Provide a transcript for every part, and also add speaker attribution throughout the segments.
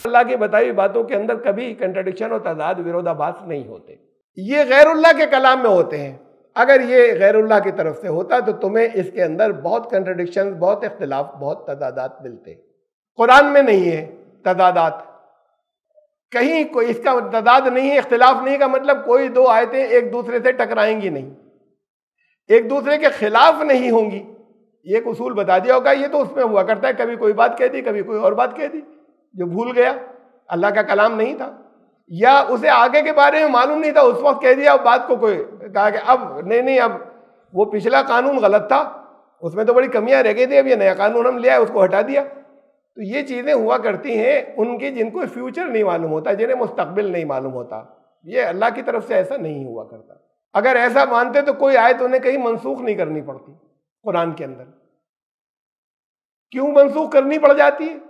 Speaker 1: अल्लाह की बताई हुई बातों के अंदर कभी कंट्राडिक्शन और तजाद विरोधाभास नहीं होते। ये गैरुल्लाह के कलाम में होते हैं। अगर ये गैरुल्लाह की तरफ से होता तो तुम्हें इसके अंदर बहुत कंट्राडिक्शन, बहुत इख्तिलाफ, बहुत तदादात मिलते। कुरान में नहीं है तदादात, कहीं कोई इसका तदाद नहीं है, इख्तिलाफ नहीं का मतलब कोई दो आयतें एक दूसरे से टकराएंगी नहीं, एक दूसरे के खिलाफ नहीं होंगी। ये एक उसूल बता दिया होगा। ये तो उसमें हुआ करता है, कभी कोई बात कह दी, कभी कोई और बात कह दी, जो भूल गया, अल्लाह का कलाम नहीं था या उसे आगे के बारे में मालूम नहीं था, उस वक्त कह दिया, बात को कोई कहा कि अब नहीं, अब वो पिछला कानून गलत था, उसमें तो बड़ी कमियां रह गई थी, अब ये नया कानून हम ले आए, उसको हटा दिया। तो ये चीज़ें हुआ करती हैं उनकी जिनको फ्यूचर नहीं मालूम होता, जिन्हें मुस्तकबिल नहीं मालूम होता। ये अल्लाह की तरफ से ऐसा नहीं हुआ करता। अगर ऐसा मानते तो कोई आयत उन्हें कहीं मनसूख नहीं करनी पड़ती। कुरान के अंदर क्यों मनसूख करनी पड़ जाती है?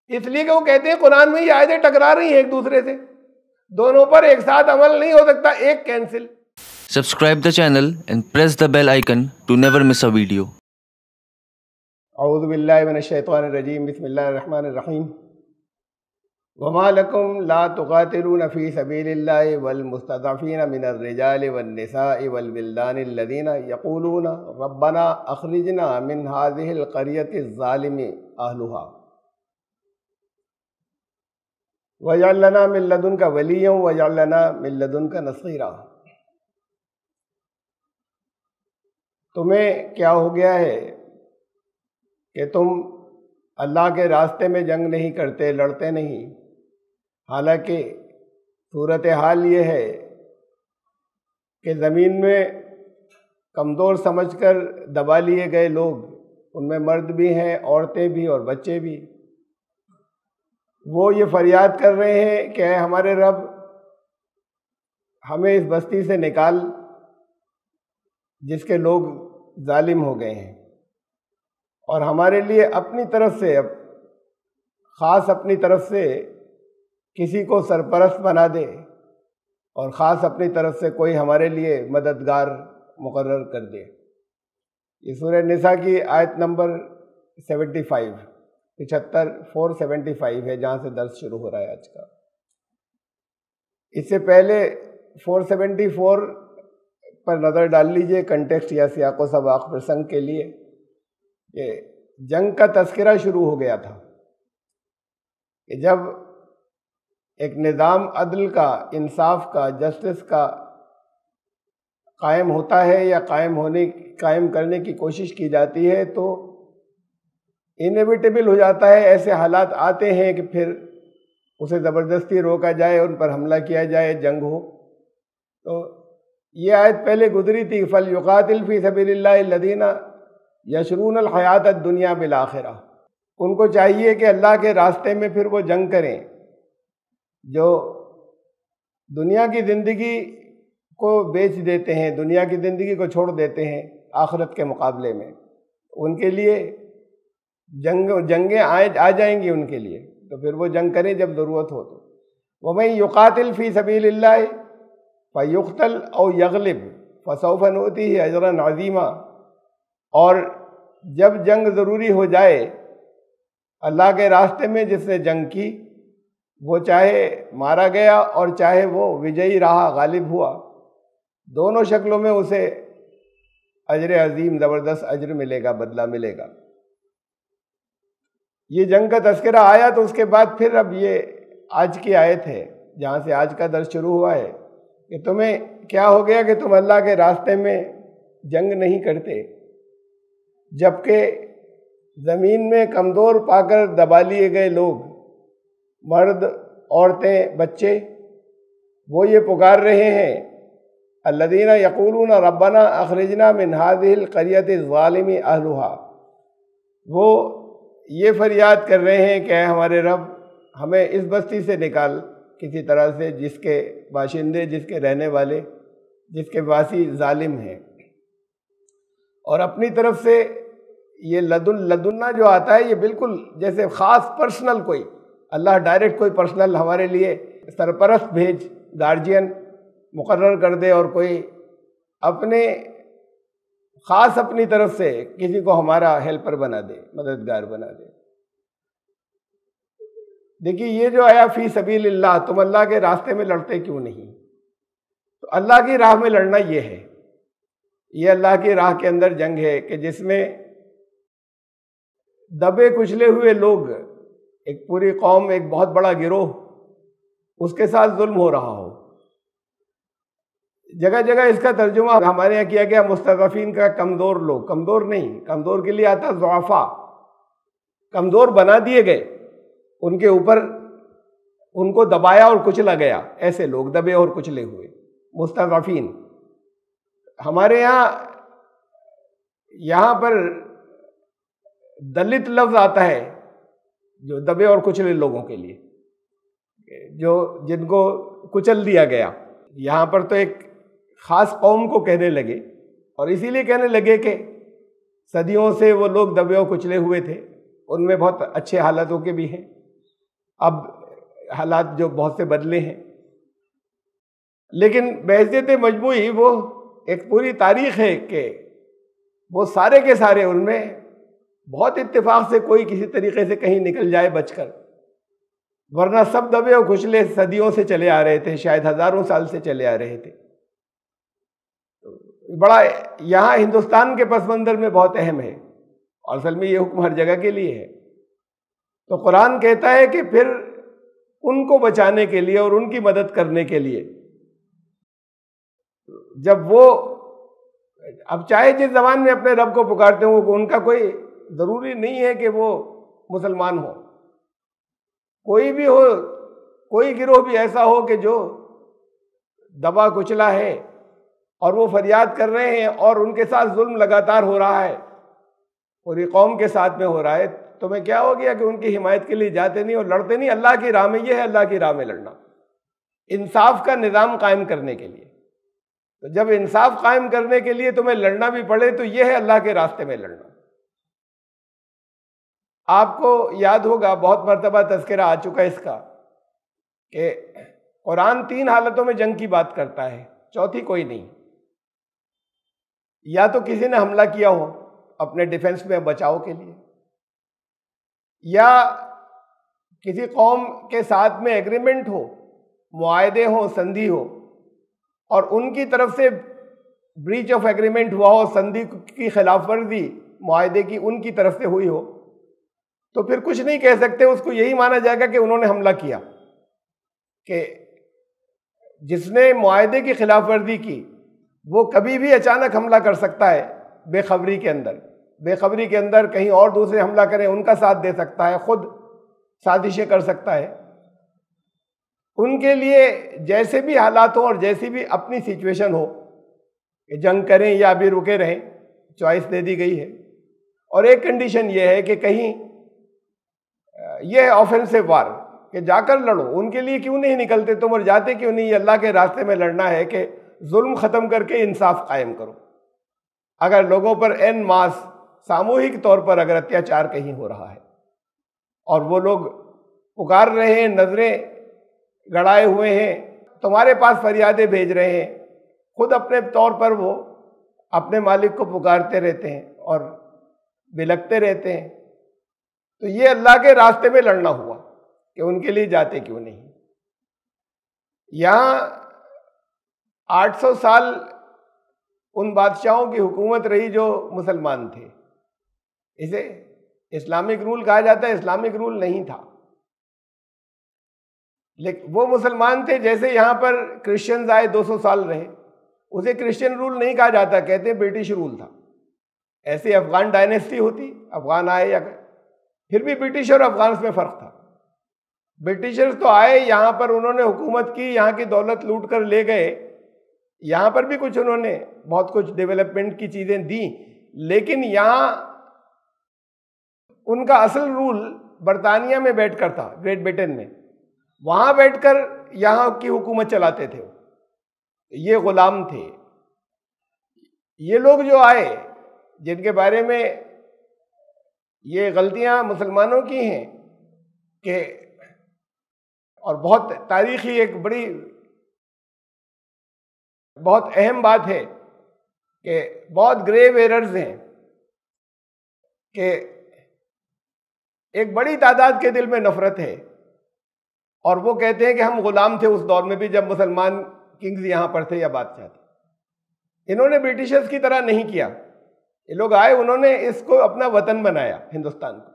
Speaker 1: इसलिए कि वो कहते हैं कुरान में ये आयतें टकरा रही हैं एक दूसरे से, दोनों पर एक साथ अमल नहीं हो सकता, एक cancel.
Speaker 2: Subscribe the channel and press the bell icon to never miss a video.
Speaker 1: औज़ु बिल्लाहि मिनश शैतानिर रजीम, बिस्मिल्लाहिर रहमानिर रहीम। वमा लकुम ला तुक़ातिलूना फ़ी सबीलिल्लाहि वल मुस्तज़अफ़ीना मिनर रिजालि वन निसाइ वल विल्दानि अल्लज़ीना यक़ूलूना रब्बना अख़रिजना मिन हाज़िहिल क़रियति ज़्ज़ालिमि अहलुहा वजअल लना मिन लदुनका वलिय्यन वजअल लना मिन लदुनका नसीरा। तुम्हें क्या हो गया है कि तुम अल्लाह के रास्ते में जंग नहीं करते, लड़ते नहीं, हालांकि सूरत हाल ये है कि ज़मीन में कमज़ोर समझकर दबा लिए गए लोग, उनमें मर्द भी हैं, औरतें भी और बच्चे भी, वो ये फरियाद कर रहे हैं कि हमारे रब हमें इस बस्ती से निकाल जिसके लोग जालिम हो गए हैं, और हमारे लिए अपनी तरफ से, अब ख़ास अपनी तरफ से किसी को सरपरस्त बना दे और ख़ास अपनी तरफ से कोई हमारे लिए मददगार मुकर्रर कर दे। ये सूरह निसा की आयत नंबर 475 है, जहाँ से दर्स शुरू हो रहा है आज का। इससे पहले 474 पर नज़र डाल लीजिए कंटेक्स्ट या सियाक़ो सबाक़ प्रसंग के लिए। कि जंग का तस्करा शुरू हो गया था कि जब एक निज़ाम अदल का, इंसाफ का, जस्टिस का कायम होता है या कायम करने की कोशिश की जाती है, तो इनेविटेबल हो जाता है, ऐसे हालात आते हैं कि फिर उसे ज़बरदस्ती रोका जाए, उन पर हमला किया जाए, जंग हो। तो ये आयत पहले गुजरी थी, फल युक़ातिल फ़ी सबीलिल्लाहि लज़ीना यशरूनल हयात दुनिया बिल आखिरा। उनको चाहिए कि अल्लाह के रास्ते में फिर वो जंग करें जो दुनिया की ज़िंदगी को बेच देते हैं, दुनिया की ज़िंदगी को छोड़ देते हैं आखिरत के मुकाबले में। उनके लिए जंगें आ जाएंगी उनके लिए, तो फिर वो जंग करें जब ज़रूरत हो। तो वमन युक़ातिल फ़ी सबीलिल्लाहि फ़युक़तल औ यग़लिब फ़सौफ़ नूतिही अजरन अज़ीमा। और जब जंग ज़रूरी हो जाए अल्लाह के रास्ते में, जिसने जंग की, वो चाहे मारा गया और चाहे वो विजयी रहा, गालिब हुआ, दोनों शक्लों में उसे अजर अजीम, ज़बरदस्त अजर मिलेगा, बदला मिलेगा। ये जंग का तस्करा आया तो उसके बाद फिर अब ये आज की आयत है जहाँ से आज का दर्स शुरू हुआ है कि तुम्हें क्या हो गया कि तुम अल्लाह के रास्ते में जंग नहीं करते, जबकि ज़मीन में कमज़ोर पाकर दबा लिए गए लोग, मर्द, औरतें, बच्चे, वो ये पुकार रहे हैं, अल्लज़ीना यक़ूलूना रब्बना अख़रिजना मिन हाज़िहिल क़रियति ज़्ज़ालिमि अहलुहा। वो ये फरियाद कर रहे हैं कि हमारे रब हमें इस बस्ती से निकाल किसी तरह से जिसके बाशिंदे, जिसके रहने वाले, जिसके वासी ज़ालिम हैं। और अपनी तरफ से ये लदुन्ना जो आता है, ये बिल्कुल जैसे ख़ास पर्सनल कोई, अल्लाह डायरेक्ट कोई पर्सनल हमारे लिए सरपरस्त भेज, गार्जियन मुकर्रर कर दे और कोई अपने ख़ास अपनी तरफ से किसी को हमारा हेल्पर बना दे, मददगार बना दे। देखिए ये जो आया फी सबीलिल्लाह, तुम अल्लाह के रास्ते में लड़ते क्यों नहीं? तो अल्लाह की राह में लड़ना ये है, ये अल्लाह की राह के अंदर जंग है कि जिसमें दबे कुचले हुए लोग, एक पूरी कौम, एक बहुत बड़ा गिरोह, उसके साथ जुल्म हो रहा हो। जगह जगह इसका तर्जुमा हमारे यहाँ किया गया मुस्तज़अफ़ीन का, कमज़ोर लोग। कमज़ोर नहीं, कमज़ोर के लिए आता ज़ुआफ़ा, कमज़ोर बना दिए गए, उनके ऊपर उनको दबाया और कुचला गया, ऐसे लोग दबे और कुचले हुए, मुस्तज़अफ़ीन। हमारे यहाँ पर दलित लफ्ज़ आता है जो दबे और कुचले लोगों के लिए, जो जिनको कुचल दिया गया। यहाँ पर तो एक ख़ास कौम को कहने लगे, और इसीलिए कहने लगे कि सदियों से वो लोग दबे और कुचले हुए थे, उनमें बहुत अच्छे हालातों के भी हैं, अब हालात जो बहुत से बदले हैं, लेकिन बहैसियत मजमूई वो एक पूरी तारीख है कि वो सारे के सारे, उनमें बहुत इत्तेफाक से कोई किसी तरीके से कहीं निकल जाए बचकर, वरना सब दबे और कुचले सदियों से चले आ रहे थे, शायद हजारों साल से चले आ रहे थे। बड़ा यहाँ हिंदुस्तान के पस मंज़र में बहुत अहम है, और असल में ये हुक्म हर जगह के लिए है। तो कुरान कहता है कि फिर उनको बचाने के लिए और उनकी मदद करने के लिए, जब वो, अब चाहे जिस ज़बान में अपने रब को पुकारते हो, उनका कोई ज़रूरी नहीं है कि वो मुसलमान हो, कोई भी हो, कोई गिरोह भी ऐसा हो कि जो दबा कुचला है और वो फरियाद कर रहे हैं और उनके साथ जुल्म लगातार हो रहा है, पूरी कौम के साथ में हो रहा है, तो मैं क्या हो गया कि उनकी हिमायत के लिए जाते नहीं और लड़ते नहीं अल्लाह की राह में। ये है अल्लाह की राह में लड़ना, इंसाफ का निज़ाम कायम करने के लिए। तो जब इंसाफ कायम करने के लिए तुम्हें लड़ना भी पड़े, तो यह है अल्लाह के रास्ते में लड़ना। आपको याद होगा, बहुत मर्तबा तज़किरा आ चुका है इसका, कि कुरान 3 हालतों में जंग की बात करता है, चौथी कोई नहीं। या तो किसी ने हमला किया हो अपने डिफेंस में, बचाव के लिए, या किसी कौम के साथ में एग्रीमेंट हो, मुआहदे हो, संधि हो, और उनकी तरफ से ब्रीच ऑफ एग्रीमेंट हुआ हो, संधि की खिलाफ वर्जी मुआहदे की उनकी तरफ से हुई हो, तो फिर कुछ नहीं कह सकते, उसको यही माना जाएगा कि उन्होंने हमला किया। कि जिसने मुआहदे की खिलाफ वर्जी की वो कभी भी अचानक हमला कर सकता है, बेखबरी के अंदर, बेखबरी के अंदर कहीं और दूसरे हमला करें उनका साथ दे सकता है, खुद साजिशें कर सकता है। उनके लिए जैसे भी हालात हो और जैसी भी अपनी सिचुएशन हो, कि जंग करें या अभी रुके रहें, चॉइस दे दी गई है। और एक कंडीशन ये है कि कहीं यह ऑफेंसिव वार, कि जाकर लड़ो, उनके लिए क्यों नहीं निकलते तुम और जाते क्यों नहीं? अल्लाह के रास्ते में लड़ना है कि जुल्म ख़त्म करके इंसाफ कायम करो। अगर लोगों पर एन मास सामूहिक तौर पर अगर अत्याचार कहीं हो रहा है और वो लोग पुकार रहे हैं, नजरें गड़ाए हुए हैं, तुम्हारे पास फरियादें भेज रहे हैं, खुद अपने तौर पर वो अपने मालिक को पुकारते रहते हैं और बिलखते रहते हैं, तो ये अल्लाह के रास्ते में लड़ना हुआ कि उनके लिए जाते क्यों नहीं। यहाँ 800 साल उन बादशाहों की हुकूमत रही जो मुसलमान थे। इसे इस्लामिक रूल कहा जाता है, इस्लामिक रूल नहीं था, लेकिन वो मुसलमान थे। जैसे यहाँ पर क्रिश्चियंस आए 200 साल रहे, उसे क्रिश्चियन रूल नहीं कहा जाता, कहते हैं ब्रिटिश रूल था। ऐसे अफगान डायनेस्टी होती, अफगान आए या फिर भी ब्रिटिश और अफगान में फ़र्क था। ब्रिटिशर्स तो आए, यहाँ पर उन्होंने हुकूमत की, यहाँ की दौलत लूट कर ले गए, यहाँ पर भी कुछ उन्होंने बहुत कुछ डेवलपमेंट की चीज़ें दी, लेकिन यहाँ उनका असल रूल बरतानिया में बैठकर था, ग्रेट ब्रिटेन में, वहाँ बैठकर यहाँ की हुकूमत चलाते थे। ये गुलाम थे। ये लोग जो आए, जिनके बारे में ये गलतियाँ मुसलमानों की हैं कि, और बहुत तारीखी एक बड़ी बहुत अहम बात है कि बहुत ग्रेव एरर्स हैं कि एक बड़ी तादाद के दिल में नफरत है और वो कहते हैं कि हम गुलाम थे उस दौर में भी जब मुसलमान किंग्स यहाँ पर थे या बादशाह थे। इन्होंने ब्रिटिशर्स की तरह नहीं किया। ये लोग आए, उन्होंने इसको अपना वतन बनाया, हिंदुस्तान को,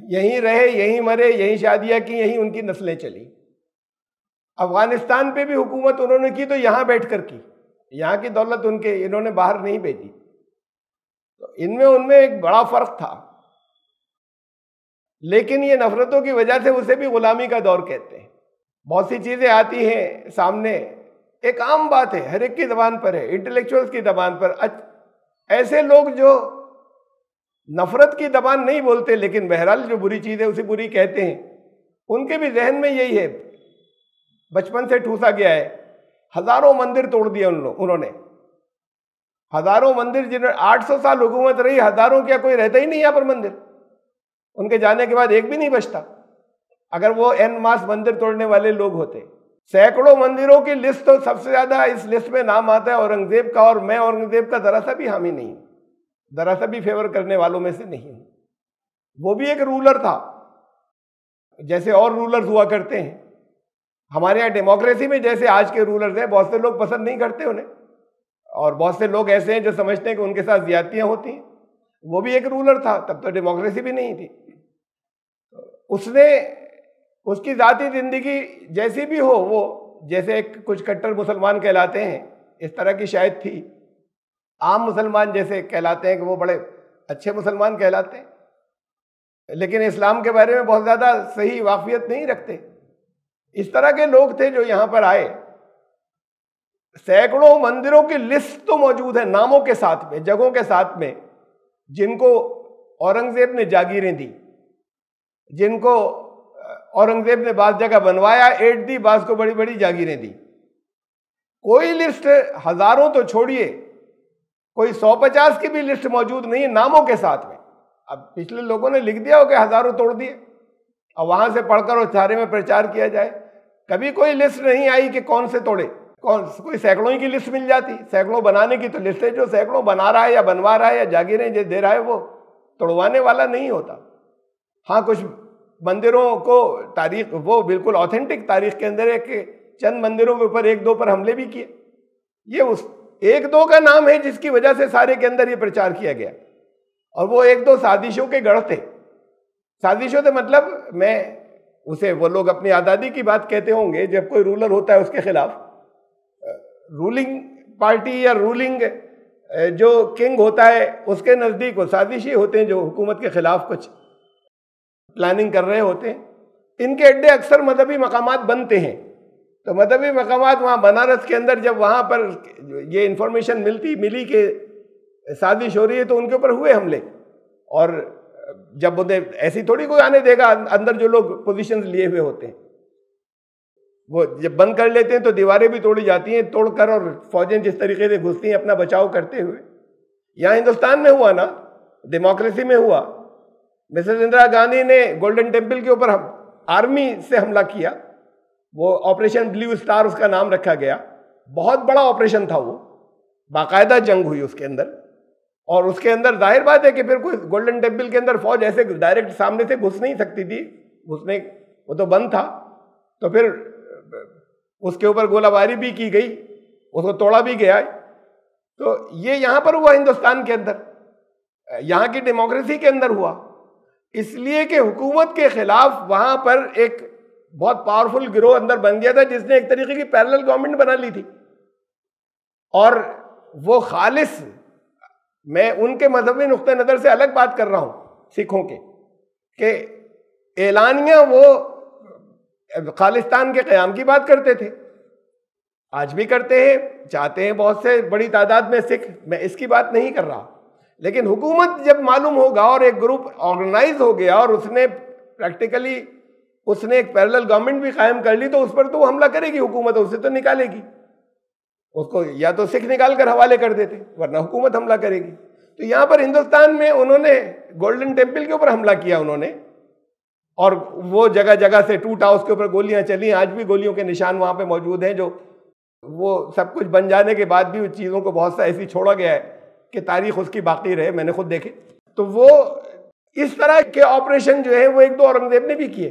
Speaker 1: यहीं रहे, यहीं मरे, यहीं शादियां की, यहीं उनकी नस्लें चली। अफगानिस्तान पे भी हुकूमत उन्होंने की तो यहाँ बैठकर की, यहाँ की दौलत उनके, इन्होंने बाहर नहीं भेजी। तो इनमें उनमें एक बड़ा फर्क था, लेकिन ये नफरतों की वजह से उसे भी गुलामी का दौर कहते हैं। बहुत सी चीजें आती हैं सामने, एक आम बात है, हर एक की जबान पर है, इंटेलेक्चुअल्स की जबान पर। ऐसे लोग जो नफरत की जबान नहीं बोलते, लेकिन बहरहाल जो बुरी चीज है उसे बुरी कहते हैं, उनके भी जहन में यही है, बचपन से ठूसा गया है। हजारों मंदिर तोड़ दिए उन्होंने, हजारों मंदिर, जिन्हें 800 साल हुकूमत रही, हजारों क्या कोई रहता ही नहीं यहाँ पर मंदिर, उनके जाने के बाद एक भी नहीं बचता। अगर वो एन मास मंदिर तोड़ने वाले लोग होते, सैकड़ों मंदिरों की लिस्ट, तो सबसे ज्यादा इस लिस्ट में नाम आता है औरंगजेब का, और मैं औरंगजेब का जरा सा भी हामी नहीं हूं, जरा सा भी फेवर करने वालों में से नहीं हूं। वो भी एक रूलर था, जैसे और रूलर्स हुआ करते हैं। हमारे यहाँ डेमोक्रेसी में जैसे आज के रूलर्स हैं, बहुत से लोग पसंद नहीं करते उन्हें, और बहुत से लोग ऐसे हैं जो समझते हैं कि उनके साथ ज्यादतियां होती हैं। वो भी एक रूलर था, तब तो डेमोक्रेसी भी नहीं थी। उसने, उसकी जाती जिंदगी जैसी भी हो, वो जैसे कुछ कट्टर मुसलमान कहलाते हैं, इस तरह की शायद थी। आम मुसलमान जैसे कहलाते हैं कि वो बड़े अच्छे मुसलमान कहलाते हैं, लेकिन इस्लाम के बारे में बहुत ज्यादा सही वाकफियत नहीं रखते। इस तरह के लोग थे जो यहां पर आए। सैकड़ों मंदिरों की लिस्ट तो मौजूद है, नामों के साथ में, जगहों के साथ में, जिनको औरंगजेब ने जागीरें दी, जिनको औरंगजेब ने बास जगह बनवाया, एड दी, बास को बड़ी बड़ी जागीरें दी। कोई लिस्ट, हजारों तो छोड़िए, कोई 150 की भी लिस्ट मौजूद नहीं है नामों के साथ में। अब पिछले लोगों ने लिख दिया हो कि हजारों तोड़ दिए, और वहां से पढ़कर और सारे में प्रचार किया जाए। कभी कोई लिस्ट नहीं आई कि कौन से तोड़े, कोई सैकड़ों ही की लिस्ट मिल जाती। सैकड़ों बनाने की तो लिस्ट है, जो सैकड़ों बना रहा है या बनवा रहा है या जागीरें जो दे रहा है, वो तोड़वाने वाला नहीं होता। हाँ, कुछ मंदिरों को तारीख, वो बिल्कुल ऑथेंटिक तारीख के अंदर है कि चंद मंदिरों के ऊपर एक दो पर हमले भी किए। ये उस एक दो का नाम है जिसकी वजह से सारे के अंदर ये प्रचार किया गया, और वो एक दो साजिशों के गढ़ थे। साजिशों से मतलब, मैं उसे, वो लोग अपनी आज़ादी की बात कहते होंगे, जब कोई रूलर होता है उसके खिलाफ, रूलिंग पार्टी या रूलिंग जो किंग होता है उसके नज़दीक वो साजिशी होते हैं जो हुकूमत के खिलाफ कुछ प्लानिंग कर रहे होते हैं। इनके अड्डे अक्सर मजहबी मकामात बनते हैं। तो मजहबी मकामात, वहाँ बनारस के अंदर जब वहाँ पर ये इंफॉर्मेशन मिली कि साजिश हो रही है, तो उनके ऊपर हुए हमले। और जब उन्हें, ऐसी थोड़ी कोई आने देगा अंदर जो लोग पोजीशंस लिए हुए होते हैं, वो जब बंद कर लेते हैं तो दीवारें भी तोड़ी जाती हैं, तोड़कर, और फौजें जिस तरीके से घुसती हैं अपना बचाव करते हुए। यहाँ हिंदुस्तान में हुआ ना, डेमोक्रेसी में हुआ। मिसेस इंदिरा गांधी ने गोल्डन टेम्पल के ऊपर आर्मी से हमला किया, वो ऑपरेशन ब्लू स्टार उसका नाम रखा गया। बहुत बड़ा ऑपरेशन था वो, बाकायदा जंग हुई उसके अंदर। और उसके अंदर जाहिर बात है कि फिर कोई गोल्डन टेम्पल के अंदर फौज ऐसे डायरेक्ट सामने से घुस नहीं सकती थी, घुसने, वो तो बंद था। तो फिर उसके ऊपर गोलाबारी भी की गई, उसको तोड़ा भी गया। तो ये यहां पर हुआ हिंदुस्तान के अंदर, यहां की डेमोक्रेसी के अंदर हुआ, इसलिए कि हुकूमत के खिलाफ वहां पर एक बहुत पावरफुल गिरोह अंदर बन गया था, जिसने एक तरीके की पैरेलल गवर्नमेंट बना ली थी। और वो खालिस, मैं उनके मजहबी नुक्ते नजर से अलग बात कर रहा हूं, सिखों के, कि एलानिया वो खालिस्तान के क़याम की बात करते थे, आज भी करते हैं, चाहते हैं बहुत से बड़ी तादाद में सिख, मैं इसकी बात नहीं कर रहा। लेकिन हुकूमत जब मालूम होगा और एक ग्रुप ऑर्गेनाइज हो गया और उसने प्रैक्टिकली उसने एक पैरेलल गवर्नमेंट भी कायम कर ली, तो उस पर तो वो हमला करेगी हुकूमत, उससे तो निकालेगी उसको, या तो सिख निकाल कर हवाले कर देते, वरना हुकूमत हमला करेगी। तो यहां पर हिंदुस्तान में उन्होंने गोल्डन टेम्पल के ऊपर हमला किया उन्होंने, और वो जगह जगह से टूटा, उसके ऊपर गोलियां चली, आज भी गोलियों के निशान वहां पे मौजूद हैं। जो वो सब कुछ बन जाने के बाद भी उन चीज़ों को बहुत सा ऐसी छोड़ा गया है कि तारीख उसकी बाकी रहे, मैंने खुद देखे। तो वो इस तरह के ऑपरेशन जो है वो एक दो औरंगजेब ने भी किए,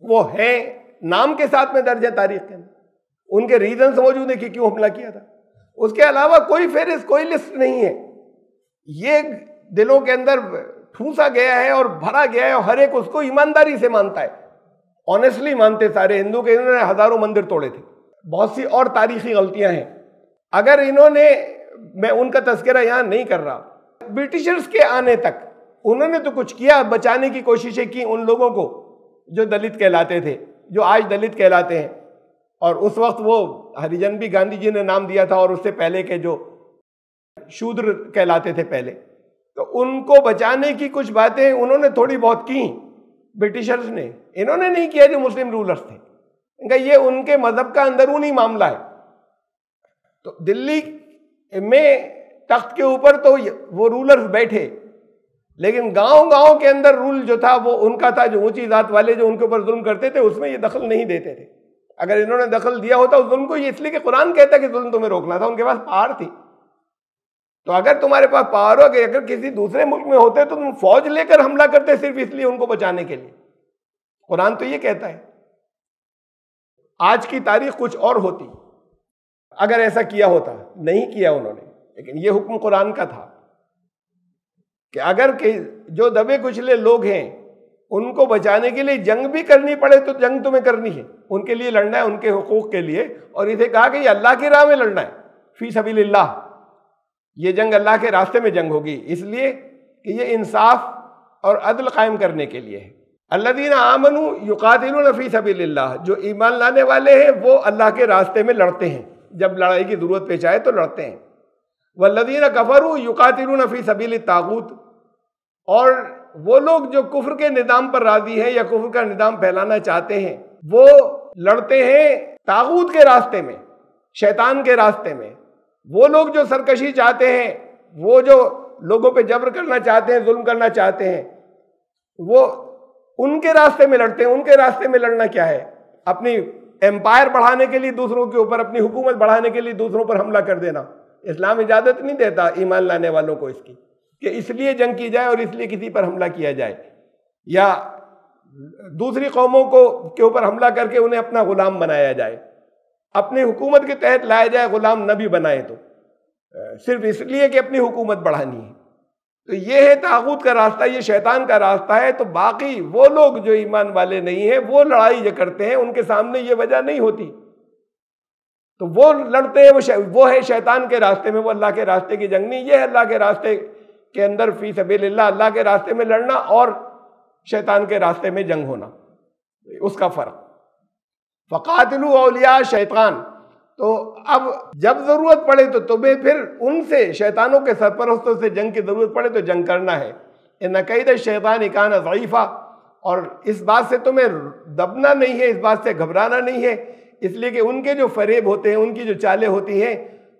Speaker 1: वो हैं नाम के साथ में दर्ज है तारीख के अंदर, उनके रीजन मौजूद है कि क्यों हमला किया था। उसके अलावा कोई फेरिस्त, कोई लिस्ट नहीं है। ये दिलों के अंदर ठूंसा गया है और भरा गया है और हर एक उसको ईमानदारी से मानता है, ऑनेस्टली मानते सारे हिंदू के। इन्होंने हजारों मंदिर तोड़े थे, बहुत सी और तारीखी गलतियां हैं। अगर इन्होंने, मैं उनका तस्करा यहां नहीं कर रहा, ब्रिटिशर्स के आने तक उन्होंने तो कुछ किया, बचाने की कोशिशें की उन लोगों को जो दलित कहलाते थे, जो आज दलित कहलाते हैं। और उस वक्त वो हरिजन भी गांधी जी ने नाम दिया था, और उससे पहले के जो शूद्र कहलाते थे पहले, तो उनको बचाने की कुछ बातें उन्होंने थोड़ी बहुत की ब्रिटिशर्स ने। इन्होंने नहीं किया जो मुस्लिम रूलर्स थे, इनका ये उनके मजहब का अंदरूनी मामला है। तो दिल्ली में तख्त के ऊपर तो वो रूलर्स बैठे, लेकिन गांव गांव के अंदर रूल जो था वो उनका था, जो ऊंची जात वाले जो उनके ऊपर जुल्म करते थे उसमें ये दखल नहीं देते थे। अगर इन्होंने दखल दिया होता उस जुल्म को, ये इसलिए कि कुरान कहता है कि जुल्म तुम्हें रोकना था, उनके पास पावर थी। तो अगर तुम्हारे पास पावर हो, अगर किसी दूसरे मुल्क में होते तो तुम फौज लेकर हमला करते सिर्फ इसलिए उनको बचाने के लिए। कुरान तो ये कहता है। आज की तारीख कुछ और होती अगर ऐसा किया होता, नहीं किया उन्होंने, लेकिन ये हुक्म कुरान का था कि अगर जो दबे कुचले लोग हैं उनको बचाने के लिए जंग भी करनी पड़े तो जंग तुम्हें करनी है, उनके लिए लड़ना है, उनके हुकूक के लिए। और इसे कहा कि ये अल्लाह की राह में लड़ना है, फी सबीलिल्लाह। ये जंग अल्लाह के रास्ते में जंग होगी, इसलिए कि ये इंसाफ और अदल कायम करने के लिए है। अल्लज़ीना आमनू युकातिलूना फी सबीलिल्लाह, जो ईमान लाने वाले हैं वो अल्लाह के रास्ते में लड़ते हैं, जब लड़ाई की जरूरत पेश आए तो लड़ते हैं। वल्लज़ीना कफरू युकातिलूना फी सबीलित तागूत, और वो लोग जो कुफ्र के निज़ाम पर राजी हैं या कुफ्र का निज़ाम फैलाना चाहते हैं, वो लड़ते हैं तागूत के रास्ते में, शैतान के रास्ते में। वो लोग जो सरकशी चाहते हैं, वो जो लोगों पे जबर करना चाहते हैं, जुल्म करना चाहते हैं, वो उनके रास्ते में लड़ते हैं। उनके रास्ते में लड़ना क्या है? अपनी एम्पायर बढ़ाने के लिए दूसरों के ऊपर, अपनी हुकूमत बढ़ाने के लिए दूसरों पर हमला कर देना। इस्लाम इजाज़त नहीं देता ईमान लाने वालों को इसकी, कि इसलिए जंग की जाए और इसलिए किसी पर हमला किया जाए, या दूसरी कौमों को के ऊपर हमला करके उन्हें अपना गुलाम बनाया जाए, अपनी हुकूमत के तहत लाया जाए, गुलाम न भी बनाए तो, सिर्फ इसलिए कि अपनी हुकूमत बढ़ानी है। तो ये है तागूत का रास्ता, ये शैतान का रास्ता है। तो बाकी वो लोग जो ईमान वाले नहीं हैं वो लड़ाई जो करते हैं, उनके सामने ये वजह नहीं होती, तो वो लड़ते हैं, वो है शैतान के रास्ते में, वो अल्लाह के रास्ते की जंग नहीं। ये है अल्लाह के रास्ते के अंदर फी सबीलिल्लाह, अल्लाह के रास्ते में लड़ना और शैतान के रास्ते में जंग होना, उसका फर्क। फ़क़ातिलू औलिया शैतान, तो अब जब जरूरत पड़े तो तुम्हें फिर उनसे, शैतानों के सरपरस्तों से जंग की जरूरत पड़े तो जंग करना है। इन कैद शैतान कान ज़ईफ़ा, और इस बात से तुम्हें दबना नहीं है, इस बात से घबराना नहीं है, इसलिए कि उनके जो फरेब होते हैं, उनकी जो चालें होती हैं,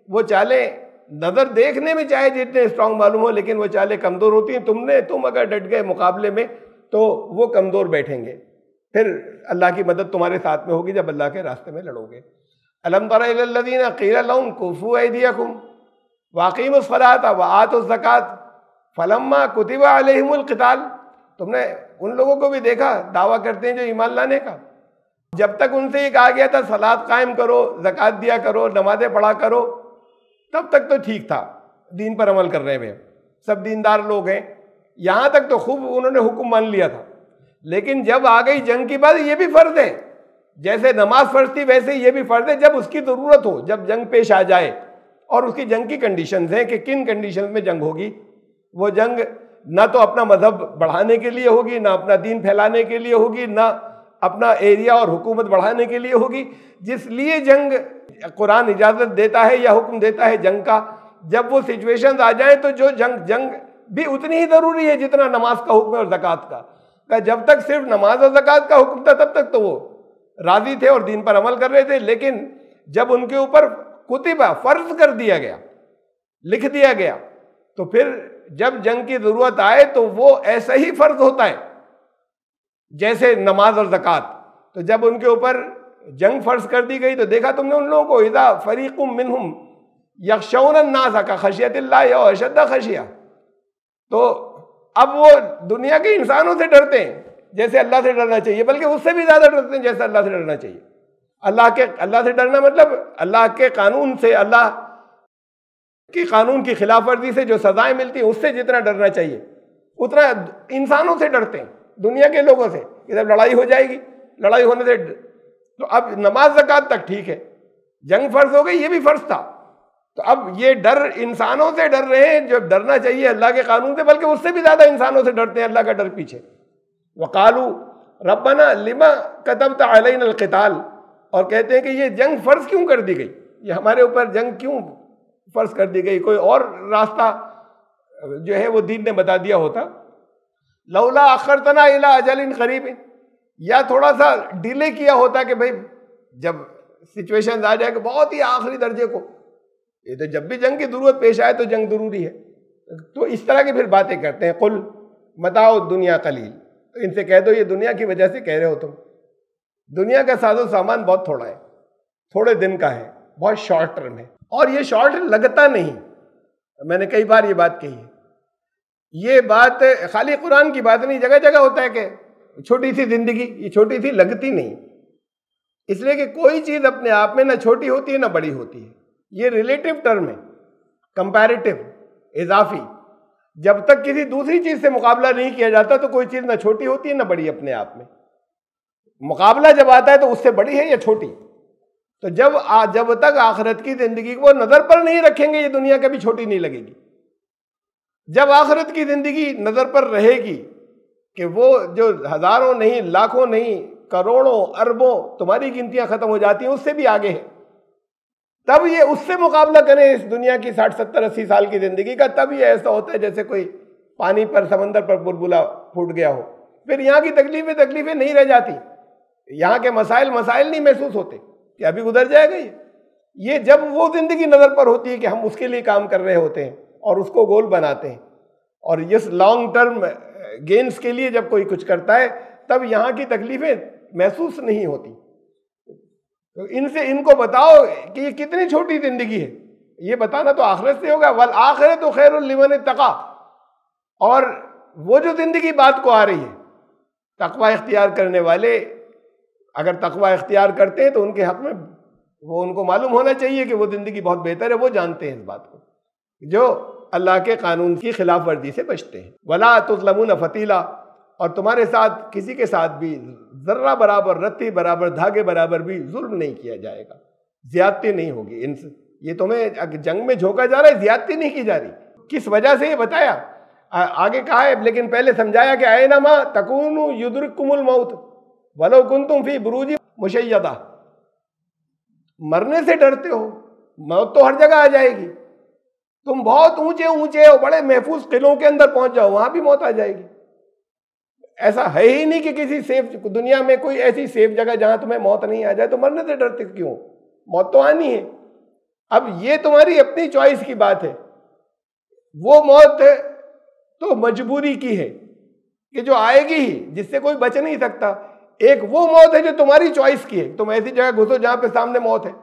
Speaker 1: वो चालें नज़र देखने में चाहे जितने स्ट्रांग मालूम हो, लेकिन वो चालें कमज़ोर होती हैं। तुम अगर डट गए मुकाबले में तो वो कमज़ोर बैठेंगे। फिर अल्लाह की मदद तुम्हारे साथ में होगी जब अल्लाह के रास्ते में लड़ोगे। अलम तरा इलल्लज़ीना क़ील लहुम कुफ़ू ऐदियकुम व अक़ीमुस सलाता व आतुज़ ज़कात फ़लम्मा कुतिबा अलैहिमुल क़िताल, तुमने उन लोगों को भी देखा दावा करते हैं जो ईमान लाने का, जब तक उनसे ये कहा गया था सलात कायम करो, ज़कात दिया करो, नमाज़ें पढ़ा करो, तब तक तो ठीक था, दीन पर अमल करने में सब दीनदार लोग हैं, यहाँ तक तो खूब उन्होंने हुक्म मान लिया था। लेकिन जब आ गई जंग की बात, ये भी फ़र्ज है, जैसे नमाज फ़र्ज थी वैसे ये भी फ़र्ज है जब उसकी ज़रूरत हो, जब जंग पेश आ जाए। और उसकी जंग की कंडीशंस हैं कि किन कंडीशंस में जंग होगी। वो जंग ना तो अपना मजहब बढ़ाने के लिए होगी, ना अपना दीन फैलाने के लिए होगी, ना अपना एरिया और हुकूमत बढ़ाने के लिए होगी। जिस लिए जंग कुरान इजाज़त देता है या हुक्म देता है जंग का, जब वो सिचुएशंस आ जाए तो जो जंग भी उतनी ही ज़रूरी है जितना नमाज का हुक्म और ज़कात का। जब तक सिर्फ नमाज और ज़कात का हुक्म था तब तक तो वो राजी थे और दीन पर अमल कर रहे थे। लेकिन जब उनके ऊपर कुतिबा फ़र्ज कर दिया गया, लिख दिया गया, तो फिर जब जंग की ज़रूरत आए तो वो ऐसा ही फ़र्ज होता है जैसे नमाज और ज़कात। तो जब उनके ऊपर जंग फ़र्ज कर दी गई तो देखा तुमने उन लोगों को, इज़ा फ़रीक़ुम मिनहुम यख़शौना अन्नास का खशियतिल्लाह औ अशद्द खशिया। तो अब वो दुनिया के इंसानों से डरते हैं, जैसे अल्लाह से डरना चाहिए, बल्कि उससे भी ज़्यादा डरते हैं जैसे अल्लाह से डरना चाहिए। अल्लाह से डरना मतलब अल्लाह के कानून से, अल्लाह के कानून की खिलाफ वर्जी से जो सजाएं मिलती हैं उससे जितना डरना चाहिए उतना इंसानों से डरते हैं, दुनिया के लोगों से। जब लड़ाई हो जाएगी, लड़ाई होने से तो अब नमाज ज़कात तक ठीक है, जंग फर्ज हो गई, ये भी फर्ज था। तो अब ये डर इंसानों से डर रहे हैं जो डरना चाहिए अल्लाह के कानून से, बल्कि उससे भी ज़्यादा इंसानों से डरते हैं अल्लाह का डर पीछे। वक़ालू रब्बना लिमा कतबता अलैना अल-क़िताल, और कहते हैं कि ये जंग फ़र्ज क्यों कर दी गई, ये हमारे ऊपर जंग क्यों फ़र्ज कर दी गई, कोई और रास्ता जो है वो दीन ने बता दिया होता। लौला अखरतना इला अजलिन करीब, या थोड़ा सा डिले किया होता कि भाई जब सिचुएशन आ जाए कि बहुत ही आखिरी दर्जे को, ये तो जब भी जंग की ज़रूरत पेश आए तो जंग ज़रूरी है। तो इस तरह की फिर बातें करते हैं। कुल मताओ दुनिया कलील, तो इनसे कह दो ये दुनिया की वजह से कह रहे हो तुम, दुनिया का साजो सामान बहुत थोड़ा है, थोड़े दिन का है, बहुत शॉर्ट टर्म है, और ये शॉर्ट लगता नहीं। मैंने कई बार ये बात कही है, ये बात खाली कुरान की बात नहीं, जगह जगह होता है कि छोटी सी जिंदगी, ये छोटी सी लगती नहीं, इसलिए कि कोई चीज़ अपने आप में ना छोटी होती है ना बड़ी होती है, ये रिलेटिव टर्म है, कंपैरेटिव, इजाफी। जब तक किसी दूसरी चीज़ से मुकाबला नहीं किया जाता तो कोई चीज़ ना छोटी होती है ना बड़ी अपने आप में। मुकाबला जब आता है तो उससे बड़ी है या छोटी। तो जब तक आखिरत की जिंदगी को नज़र पर नहीं रखेंगे ये दुनिया कभी छोटी नहीं लगेगी। जब आखिरत की जिंदगी नज़र पर रहेगी कि वो जो हज़ारों नहीं, लाखों नहीं, करोड़ों, अरबों तुम्हारी गिनतियां ख़त्म हो जाती हैं, उससे भी आगे है, तब ये उससे मुकाबला करें इस दुनिया की 60, 70, 80 साल की ज़िंदगी का, तब ये ऐसा होता है जैसे कोई पानी पर, समंदर पर बुलबुला फूट गया हो। फिर यहाँ की तकलीफ़ें नहीं रह जाती, यहाँ के मसाइल नहीं महसूस होते कि अभी गुजर जाएगा ये जब वो ज़िंदगी नज़र पर होती है कि हम उसके लिए काम कर रहे होते हैं और उसको गोल बनाते हैं, और इस लॉन्ग टर्म गेन्स के लिए जब कोई कुछ करता है तब यहाँ की तकलीफ़ें महसूस नहीं होती। तो इनको बताओ कि ये कितनी छोटी ज़िंदगी है, ये बताना तो आखिरत से होगा। वल आखिरत तो खैरुल लिमन तक़ा, और वो जो ज़िंदगी बात को आ रही है, तक़वा इख्तियार करने वाले अगर तक़वा इख्तियार करते हैं तो उनके हक़ में वो उनको मालूम होना चाहिए कि वो ज़िंदगी बहुत बेहतर है, वो जानते हैं इस बात को, जो अल्लाह के कानून की खिलाफ वर्जी से बचते हैं। वला तुज़लमून फतीला, और तुम्हारे साथ किसी के साथ भी ज़र्रा बराबर, रत्ती बराबर, धागे बराबर भी जुल्म नहीं किया जाएगा, ज़्यादती नहीं होगी इनसे। ये तुम्हें जंग में झोंका जा रहा है, ज़्यादती नहीं की जा रही। किस वजह से ये बताया, आगे कहा है, लेकिन पहले समझाया कि ऐनमा तकूनु युदरिकुमुल मौत वलो कुंतुम फी बुरूजी मुशय्यदा। मरने से डरते हो, मौत तो हर जगह आ जाएगी। तुम बहुत ऊंचे ऊंचे और बड़े महफूज किलों के अंदर पहुंच जाओ, वहां भी मौत आ जाएगी। ऐसा है ही नहीं कि किसी सेफ दुनिया में कोई ऐसी सेफ जगह जहां तुम्हें मौत नहीं आ जाए, तो मरने से डरते क्यों, मौत तो आनी है। अब ये तुम्हारी अपनी चॉइस की बात है। वो मौत तो मजबूरी की है कि जो आएगी ही, जिससे कोई बच नहीं सकता। एक वो मौत है जो तुम्हारी चॉइस की है, तुम ऐसी जगह घुसो जहां पे सामने मौत है,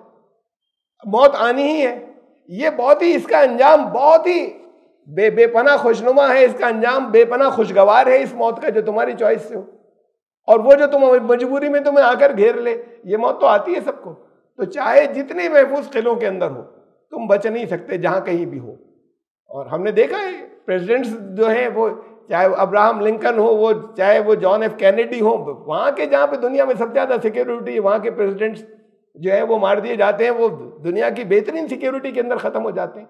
Speaker 1: मौत आनी ही है। ये बहुत ही, इसका अंजाम बहुत ही बेपना खुशनुमा है, इसका अंजाम बेपना खुशगवार है इस मौत का जो तुम्हारी चॉइस से हो। और वो जो तुम मजबूरी में तुम्हें आकर घेर ले, ये मौत तो आती है सबको। तो चाहे जितने महफूज किलों के अंदर हो, तुम बच नहीं सकते जहां कहीं भी हो। और हमने देखा है प्रेसिडेंट्स जो हैं, वो चाहे अब्राहम लिंकन हो, वो चाहे वो जॉन एफ कैनेडी हो, वहाँ के जहाँ पे दुनिया में सबसे ज़्यादा सिक्योरिटी है, वहाँ के प्रेसिडेंट्स जो है वो मार दिए जाते हैं, वो दुनिया की बेहतरीन सिक्योरिटी के अंदर ख़त्म हो जाते हैं।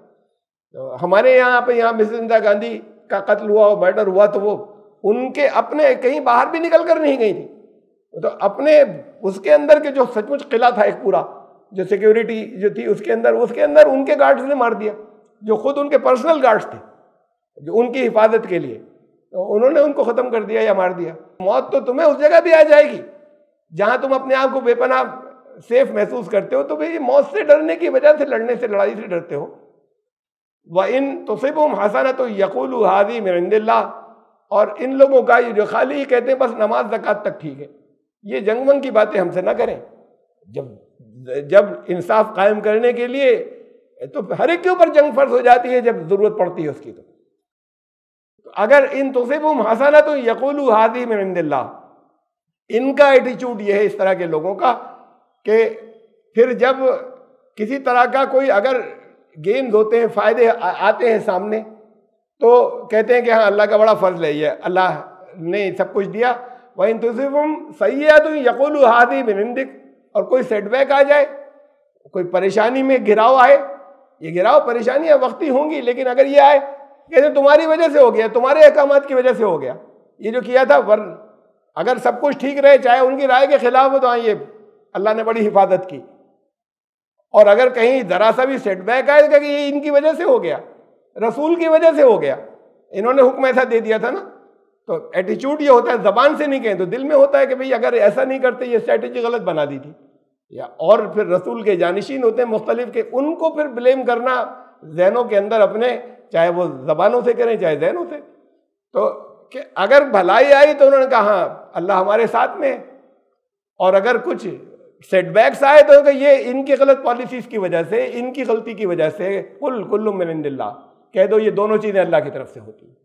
Speaker 1: तो हमारे यहाँ मिसेस इंदिरा गांधी का कत्ल हुआ और मर्डर हुआ, तो वो उनके अपने कहीं बाहर भी निकल कर नहीं गई थी, तो अपने उसके अंदर के जो सचमुच किला था एक पूरा, जो सिक्योरिटी जो थी उसके अंदर उनके गार्ड्स ने मार दिया, जो खुद उनके पर्सनल गार्ड्स थे जो उनकी हिफाजत के लिए, तो उन्होंने उनको ख़त्म कर दिया या मार दिया। मौत तो तुम्हें उस जगह भी आ जाएगी जहां तुम अपने आप को बेपनाह सेफ महसूस करते हो। तो भाई मौत से डरने की वजह से, लड़ने से, लड़ाई से डरते हो। व इन तुसिबहुम हसनतुन यक़ूलू हाज़ी मिन इंदिल्लाह, और इन लोगों का ये जो खाली ही कहते हैं बस नमाज ज़कात तक ठीक है, ये जंगमंग की बातें हमसे ना करें। जब इंसाफ कायम करने के लिए तो हर एक के ऊपर जंग फर्ज हो जाती है जब ज़रूरत पड़ती है उसकी। तो अगर इन तुसिबहुम हसनतुन यक़ूलू हाज़ी मिन इंदिल्लाह, इनका एटीट्यूड ये है इस तरह के लोगों का कि फिर जब किसी तरह का कोई अगर गेम्स होते हैं, फायदे आते हैं सामने, तो कहते हैं कि हाँ अल्लाह का बड़ा फर्ज है, ये अल्लाह ने सब कुछ दिया। वहीं तुसिबुहुम सय्यअतुन यक़ूलू हाज़िही मिन इंदिक, और कोई सेटबैक आ जाए, कोई परेशानी में गिराव आए, ये गिराव परेशानियां वक्ती होंगी, लेकिन अगर ये आए कहते तुम्हारी वजह से हो गया, तुम्हारे अहकामात की वजह से हो गया, ये जो किया था, वरन अगर सब कुछ ठीक रहे, चाहे उनकी राय के खिलाफ हो, तो हाँ ये अल्लाह ने बड़ी हिफाजत की। और अगर कहीं जरा सा भी सेटबैक आए कि ये इनकी वजह से हो गया, रसूल की वजह से हो गया, इन्होंने हुक्म ऐसा दे दिया था ना। तो एटीट्यूड ये होता है, जबान से नहीं कहें तो दिल में होता है कि भाई अगर ऐसा नहीं करते, ये स्ट्रैटेजी गलत बना दी थी। या और फिर रसूल के जानिशीन होते हैं मुख्तलिफ के, उनको फिर ब्लेम करना जहनों के अंदर अपने, चाहे वो जबानों से करें चाहे जहनों से। तो कि अगर भलाई आई तो उन्होंने कहा हाँ अल्लाह हमारे साथ में है, और अगर कुछ सेटबैक्स आए तो ये इनकी गलत पॉलिसीज की वजह से, इनकी गलती की वजह से, कुल्लु मिन इंदिल्लाह कह दो, ये दोनों चीजें अल्लाह की तरफ से होती हैं।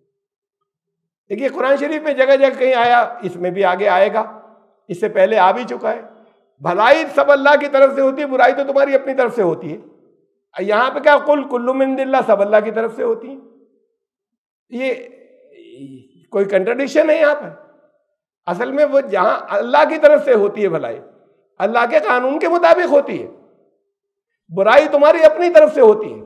Speaker 1: देखिए कुरान शरीफ में जगह जगह कहीं आया, इसमें भी आगे आएगा, इससे पहले आ भी चुका है। भलाई सब अल्लाह की तरफ से होती है, बुराई तो तुम्हारी अपनी तरफ से होती है। यहाँ पे क्या कुल्लु मिन इंदिल्लाह, सब अल्लाह की तरफ से होती है। ये कोई कंट्रडिक्शन है यहाँ पर? असल में वो जहां अल्लाह की तरफ से होती है भलाई, अल्लाह के कानून के मुताबिक होती है, बुराई तुम्हारी अपनी तरफ से होती है,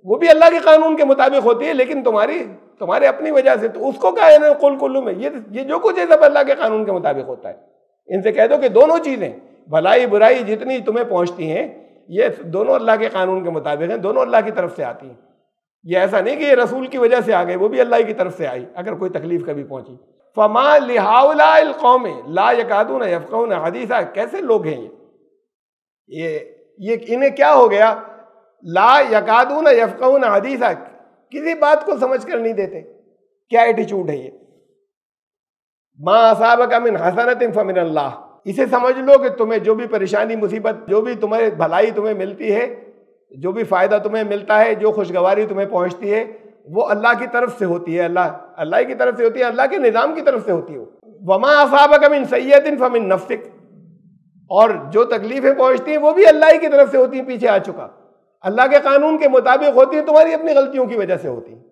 Speaker 1: वो भी अल्लाह के कानून के मुताबिक होती है, लेकिन तुम्हारे अपनी वजह से। तो उसको क्या है ना कुल्लु में, ये जो कुछ है सब अल्लाह के कानून के मुताबिक होता है। इनसे कह दो कि दोनों चीजें, भलाई बुराई जितनी तुम्हें पहुंचती हैं, ये दोनों अल्लाह के कानून के मुताबिक हैं, दोनों अल्लाह की तरफ से आती हैं। ये ऐसा नहीं कि ये रसूल की वजह से आ गए, वो भी अल्लाह की तरफ से आई अगर कोई तकलीफ कभी पहुंची। फमा लिहाउलाइल कौमे ला यकादून यफ़क़हून हदीसा, कैसे लोग हैं ये इन्हें क्या हो गया? ला यकादून यफ़क़हून हदीसा, किसी बात को समझ कर नहीं देते। क्या एटीट्यूड है ये? मा असाबका मिन हसनतिन फमिनल्लाह, इसे समझ लो कि तुम्हें जो भी परेशानी मुसीबत, जो भी तुम्हें भलाई तुम्हें मिलती है, जो भी फायदा तुम्हें मिलता है, जो खुशगवारी तुम्हें पहुंचती है, वो अल्लाह की तरफ से होती है, अल्लाह की तरफ से होती है, अल्लाह के निज़ाम की तरफ से होती है। वमा असाबका मिन सय्यतिन फमिन नफ्सिक, और जो तकलीफें पहुंचती हैं वो भी अल्लाह की तरफ से होती हैं, पीछे आ चुका, अल्लाह के कानून के मुताबिक होती हैं, तुम्हारी अपनी गलतियों की वजह से होती हैं,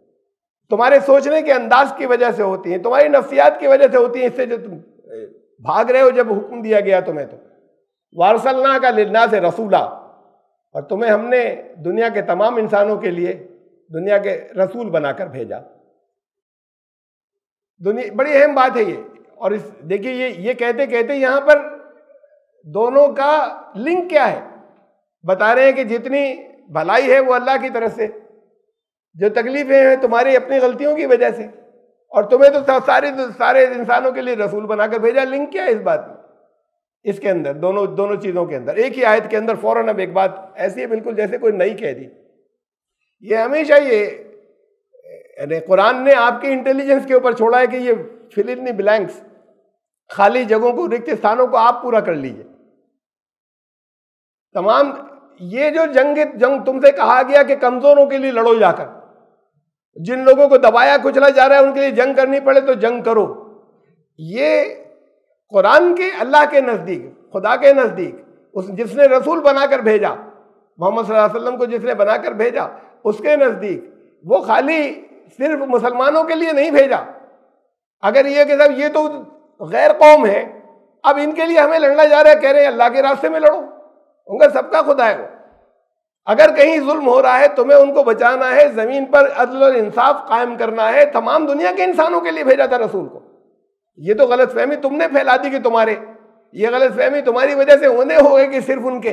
Speaker 1: तुम्हारे सोचने के अंदाज की वजह से होती हैं, तुम्हारी नफ्सियात की वजह से होती हैं, इससे जो तुम भाग रहे हो जब हुक्म दिया गया तुम्हें। तो वारसलना का लिन्नास रसूला, और तुम्हें हमने दुनिया के तमाम इंसानों के लिए दुनिया के रसूल बनाकर भेजा। दुनिया बड़ी अहम बात है ये। और इस देखिए ये कहते कहते यहां पर दोनों का लिंक क्या है, बता रहे हैं कि जितनी भलाई है वो अल्लाह की तरफ से, जो तकलीफें हैं तुम्हारी अपनी गलतियों की वजह से, और तुम्हें तो सारे इंसानों के लिए रसूल बनाकर भेजा। लिंक क्या है इस बात में? इसके अंदर दोनों चीजों के अंदर, एक ही आयत के अंदर फौरन अब एक बात ऐसी है बिल्कुल जैसे कोई नई कह दी। ये हमेशा ये कुरान ने आपके इंटेलिजेंस के ऊपर छोड़ा है कि ये फिल इन द ब्लैंक्स, खाली जगहों को, रिक्त स्थानों को आप पूरा कर लीजिए। तमाम ये जो जंग तुमसे कहा गया कि कमजोरों के लिए लड़ो जाकर, जिन लोगों को दबाया कुचला जा रहा है उनके लिए जंग करनी पड़े तो जंग करो, ये कुरान के, अल्लाह के नजदीक, खुदा के नजदीक, उस जिसने रसूल बनाकर भेजा, मोहम्मद सल्लल्लाहु अलैहि वसल्लम को जिसने बनाकर भेजा, उसके नजदीक वो खाली सिर्फ मुसलमानों के लिए नहीं भेजा। अगर ये कि साहब ये तो गैर कौम है, अब इनके लिए हमें लड़ना जा रहा है, कह रहे हैं अल्लाह के रास्ते में लड़ो, उनका सबका खुदा है वो। अगर कहीं जुल्म हो रहा है तुम्हें उनको बचाना है, जमीन पर अदल और इंसाफ कायम करना है, तमाम दुनिया के इंसानों के लिए भेजा था रसूल को। ये तो गलतफहमी तुमने फैला दी कि ये गलतफहमी तुम्हारी वजह से होने हो गए कि सिर्फ उनके।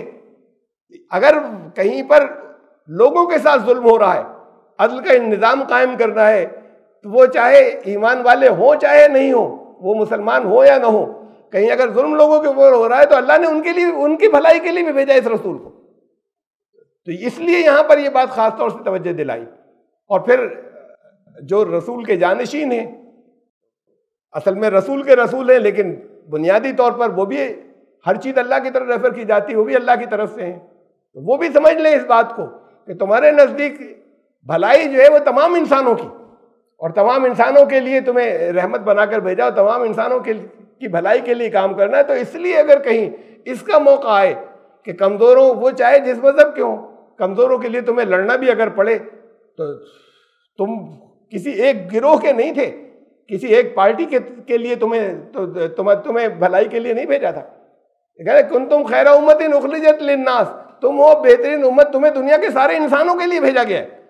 Speaker 1: अगर कहीं पर लोगों के साथ जुल्म हो रहा है, अदल का निज़ाम कायम करना है, तो वो चाहे ईमान वाले हो चाहे नहीं हो, वो मुसलमान हो या ना हो, कहीं अगर जुल्म लोगों के ऊपर हो रहा है तो अल्लाह ने उनके लिए, उनकी भलाई के लिए भी भेजा इस रसूल को। तो इसलिए यहां पर ये बात खास तौर से तवज्जो दिलाई। और फिर जो रसूल के जानिशीन हैं, असल में रसूल के रसूल हैं, लेकिन बुनियादी तौर पर वो भी हर चीज अल्लाह की तरफ रेफर की जाती है, वो भी अल्लाह की तरफ से हैं। तो वो भी समझ लें इस बात को कि तुम्हारे नजदीक भलाई जो है वो तमाम इंसानों की, और तमाम इंसानों के लिए तुम्हें रहमत बनाकर भेजा, और तमाम इंसानों के की भलाई के लिए काम करना है। तो इसलिए अगर कहीं इसका मौका आए कि कमज़ोरों, वो चाहे जिस मज़हब के हों, कमज़ोरों के लिए तुम्हें लड़ना भी अगर पड़े, तो तुम किसी एक गिरोह के नहीं थे, किसी एक पार्टी के लिए तुम्हें भलाई के लिए नहीं भेजा था। कुंतुम खैरा उम्मतिन उखरिजत लिन्नास, तुम हो बेहतरीन उम्मत, तुम्हें दुनिया के सारे इंसानों के लिए भेजा गया है।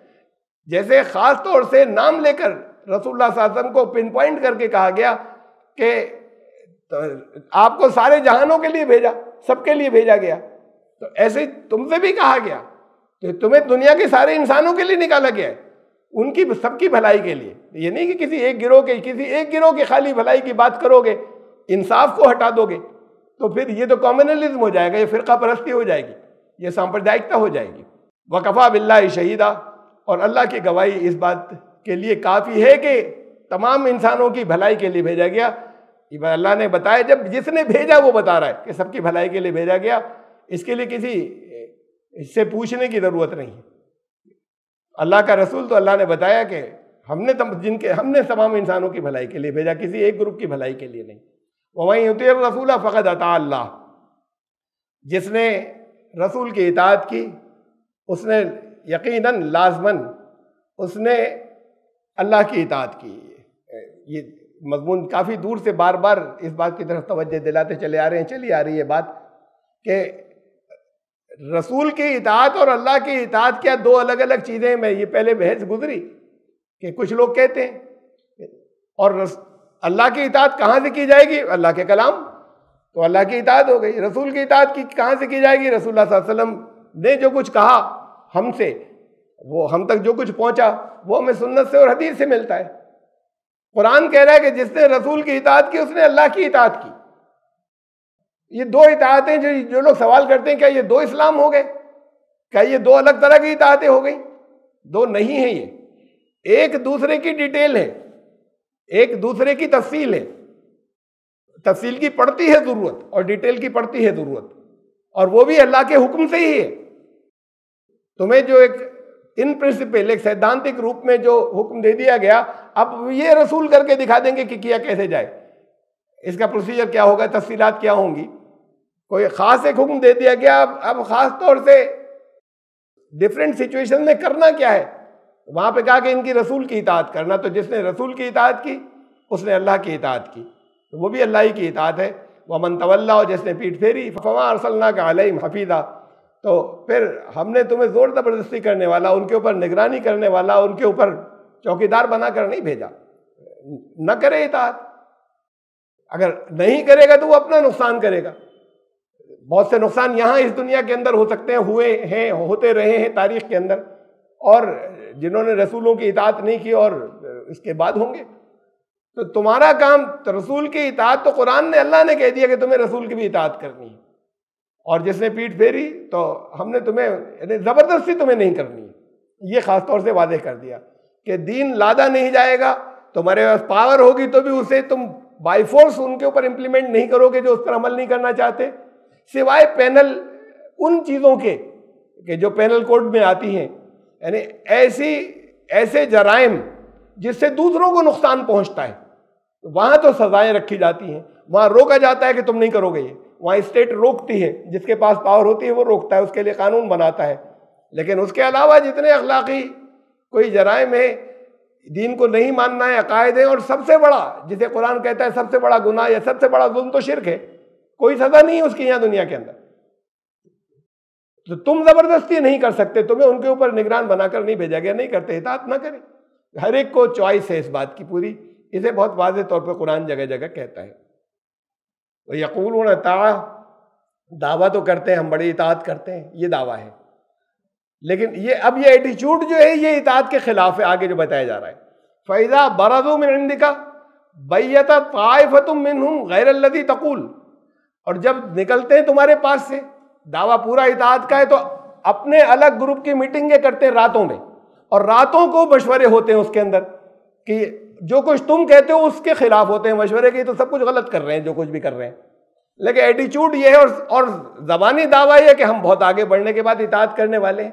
Speaker 1: जैसे खास तौर से नाम लेकर रसूलुल्लाह सल्लल्लाहु अलैहि वसल्लम को पिन पॉइंट करके कहा गया कि आपको सारे जहानों के लिए भेजा, सबके लिए भेजा गया, तो ऐसे तुमसे भी कहा गया, तो तुम्हें दुनिया के सारे इंसानों के लिए निकाला गया है, उनकी सबकी भलाई के लिए। ये नहीं कि किसी एक गिरोह की खाली भलाई की बात करोगे, इंसाफ को हटा दोगे, तो फिर ये तो कॉम्युनलिज्म हो जाएगा, ये फिरका परस्ती हो जाएगी, ये सांप्रदायिकता हो जाएगी। वकफ़ा बिल्लाहि शहीदा, और अल्लाह की गवाही इस बात के लिए काफ़ी है कि तमाम इंसानों की भलाई के लिए भेजा गया। अल्लाह ने बताया, जब जिसने भेजा वो बता रहा है कि सबकी भलाई के लिए भेजा गया, इसके लिए किसी इससे पूछने की ज़रूरत नहीं है। अल्लाह का रसूल तो अल्लाह ने बताया कि हमने तमाम इंसानों की भलाई के लिए भेजा, किसी एक ग्रुप की भलाई के लिए नहीं। वमन युतिर रसूला फ़क़द अता अल्लाह, जिसने रसूल की इताअत की उसने यकीनन लाज़मन उसने अल्लाह की इताअत की। ये मज़मून काफ़ी दूर से बार बार इस बात की तरफ तवज्जो दिलाते चली आ रही है बात कि रसूल की इताअत और अल्लाह की इताअत क्या दो अलग अलग चीज़ें। मैं ये पहले बहस गुजरी कि कुछ लोग कहते हैं और अल्लाह की इताअत कहाँ से की जाएगी, अल्लाह के कलाम, तो अल्लाह की इताअत हो गई। रसूल की इताअत की कहाँ से की जाएगी, रसूलुल्लाह सल्लल्लाहु अलैहि वसल्लम ने जो कुछ कहा हमसे, वो हम तक जो कुछ पहुंचा वो हमें सुन्नत से और हदीस से मिलता है। कुरान कह रहा है कि जिसने रसूल की इताअत की उसने अल्लाह की इताअत की। ये दो इताअतें जो लोग सवाल करते हैं, क्या ये दो इस्लाम हो गए, क्या ये दो अलग तरह की इताअतें हो गई? दो नहीं है, ये एक दूसरे की डिटेल है, एक दूसरे की तफसील है। तफसील की पड़ती है जरूरत और डिटेल की पड़ती है जरूरत, और वो भी अल्लाह के हुक्म से ही है। तुम्हें जो एक इन प्रिंसिपल, एक सैद्धांतिक रूप में जो हुक्म दे दिया गया, अब ये रसूल करके दिखा देंगे कि किया कैसे जाए, इसका प्रोसीजर क्या होगा, तफसीलात क्या होंगी। कोई खास एक हुक्म दे दिया गया, अब खास तौर से डिफरेंट सिचुएशन में करना क्या है, वहां पे कहा कि इनकी रसूल की इताअत करना। तो जिसने रसूल की इताअत की उसने अल्लाह की इताअत की, तो वो भी अल्लाह ही की इताअत है। वमन तवल्ला, और जिसने पीठ फेरी, फमा अरसलनाका अलैहिम हफीज़ा, तो फिर हमने तुम्हें जोर ज़बरदस्ती करने वाला, उनके ऊपर निगरानी करने वाला, उनके ऊपर चौकीदार बनाकर नहीं भेजा। न करे इताअत, अगर नहीं करेगा तो वो अपना नुकसान करेगा। बहुत से नुकसान यहाँ इस दुनिया के अंदर हो सकते हैं, हुए हैं, होते रहे हैं तारीख के अंदर, और जिन्होंने रसूलों की इताअत नहीं की और इसके बाद होंगे। तो तुम्हारा काम, तो रसूल की इताअत तो कुरान ने, अल्लाह ने कह दिया कि तुम्हें रसूल की भी इताअत करनी है, और जिसने पीठ फेरी तो हमने तुम्हें, यानी ज़बरदस्ती तुम्हें नहीं करनी है। ये ख़ास तौर से वादे कर दिया कि दीन लादा नहीं जाएगा, तुम्हारे पास पावर होगी तो भी उसे तुम बाय फोर्स उनके ऊपर इम्प्लीमेंट नहीं करोगे जो उस पर अमल नहीं करना चाहते, सिवाय पैनल उन चीज़ों के जो पैनल कोड में आती हैं, यानी ऐसे जराइम जिससे दूसरों को नुकसान पहुंचता है, वहाँ तो सजाएं रखी जाती हैं, वहाँ रोका जाता है कि तुम नहीं करोगे ये, वहाँ स्टेट रोकती है, जिसके पास पावर होती है वो रोकता है, उसके लिए कानून बनाता है। लेकिन उसके अलावा जितने अखलाकी कोई जराइम है, दीन को नहीं मानना है, अकायदे, और सबसे बड़ा जिसे कुरान कहता है सबसे बड़ा गुनाह या सबसे बड़ा जुल्म तो शिर्क है, कोई सजा नहीं है उसकी यहाँ दुनिया के अंदर। तो तुम जबरदस्ती नहीं कर सकते, तुम्हें उनके ऊपर निगरान बनाकर नहीं भेजा गया, नहीं करते, इताअत ना करें। हर एक को चॉइस है इस बात की पूरी, इसे बहुत वाज़ेह तौर पर कुरान जगह जगह कहता है। तो यक़ूलून ताअ, दावा तो करते हैं हम बड़ी इताअत करते हैं, ये दावा है, लेकिन ये एटीट्यूड जो है ये इताअत के खिलाफ है। आगे जो बताया जा रहा है, फ़इज़ा बरज़ू मिन इंदिका बय्यत ताइफ़तुम मिनहुम गैरल्लज़ी तक़ूल, और जब निकलते हैं तुम्हारे पास से, दावा पूरा इताअत का है, तो अपने अलग ग्रुप की मीटिंगें करते हैं रातों में, और रातों को मशवरे होते हैं उसके अंदर कि जो कुछ तुम कहते हो उसके खिलाफ होते हैं मशवरे के, तो सब कुछ गलत कर रहे हैं जो कुछ भी कर रहे हैं। लेकिन एटीट्यूड ये है, और ज़बानी दावा ये है कि हम बहुत आगे बढ़ने के बाद इताअत करने वाले हैं।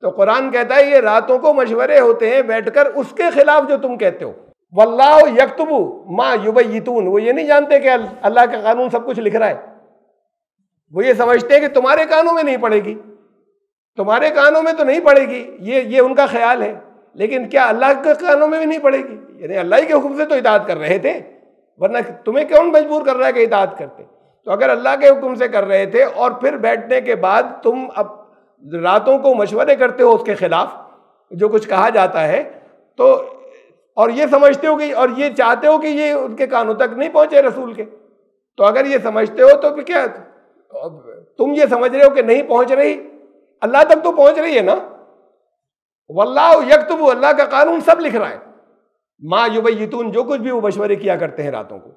Speaker 1: तो कुरान कहता है ये रातों को मशवरे होते हैं बैठकर उसके खिलाफ जो तुम कहते हो, वल्लाहु यक्तुबु मा युबय्यितून, वो ये नहीं जानते कि अल्लाह का कानून सब कुछ लिख रहा है। वो ये समझते हैं कि तुम्हारे कानों में नहीं पड़ेगी, तुम्हारे कानों में तो नहीं पड़ेगी, ये उनका ख्याल है। लेकिन क्या अल्लाह के कानों में भी नहीं पड़ेगी? यानी अल्लाह के हुक्म से तो इताअत कर रहे थे, वरना तुम्हें कौन मजबूर कर रहा है कि इताअत करते? तो अगर अल्लाह के हुक्म से कर रहे थे और फिर बैठने के बाद तुम अब रातों को मशवरे करते हो उसके खिलाफ जो कुछ कहा जाता है, तो और ये समझते हो कि और ये चाहते हो कि ये उनके कानों तक नहीं पहुंचे रसूल के, तो अगर ये समझते हो तो फिर क्या तुम ये समझ रहे हो कि नहीं पहुंच रही, अल्लाह तक तो पहुंच रही है ना। वल्लाहु यक्तुबु, अल्लाह का कानून सब लिख रहा है। मा युबय्यितून, जो कुछ भी वो मशवरे किया करते हैं रातों को।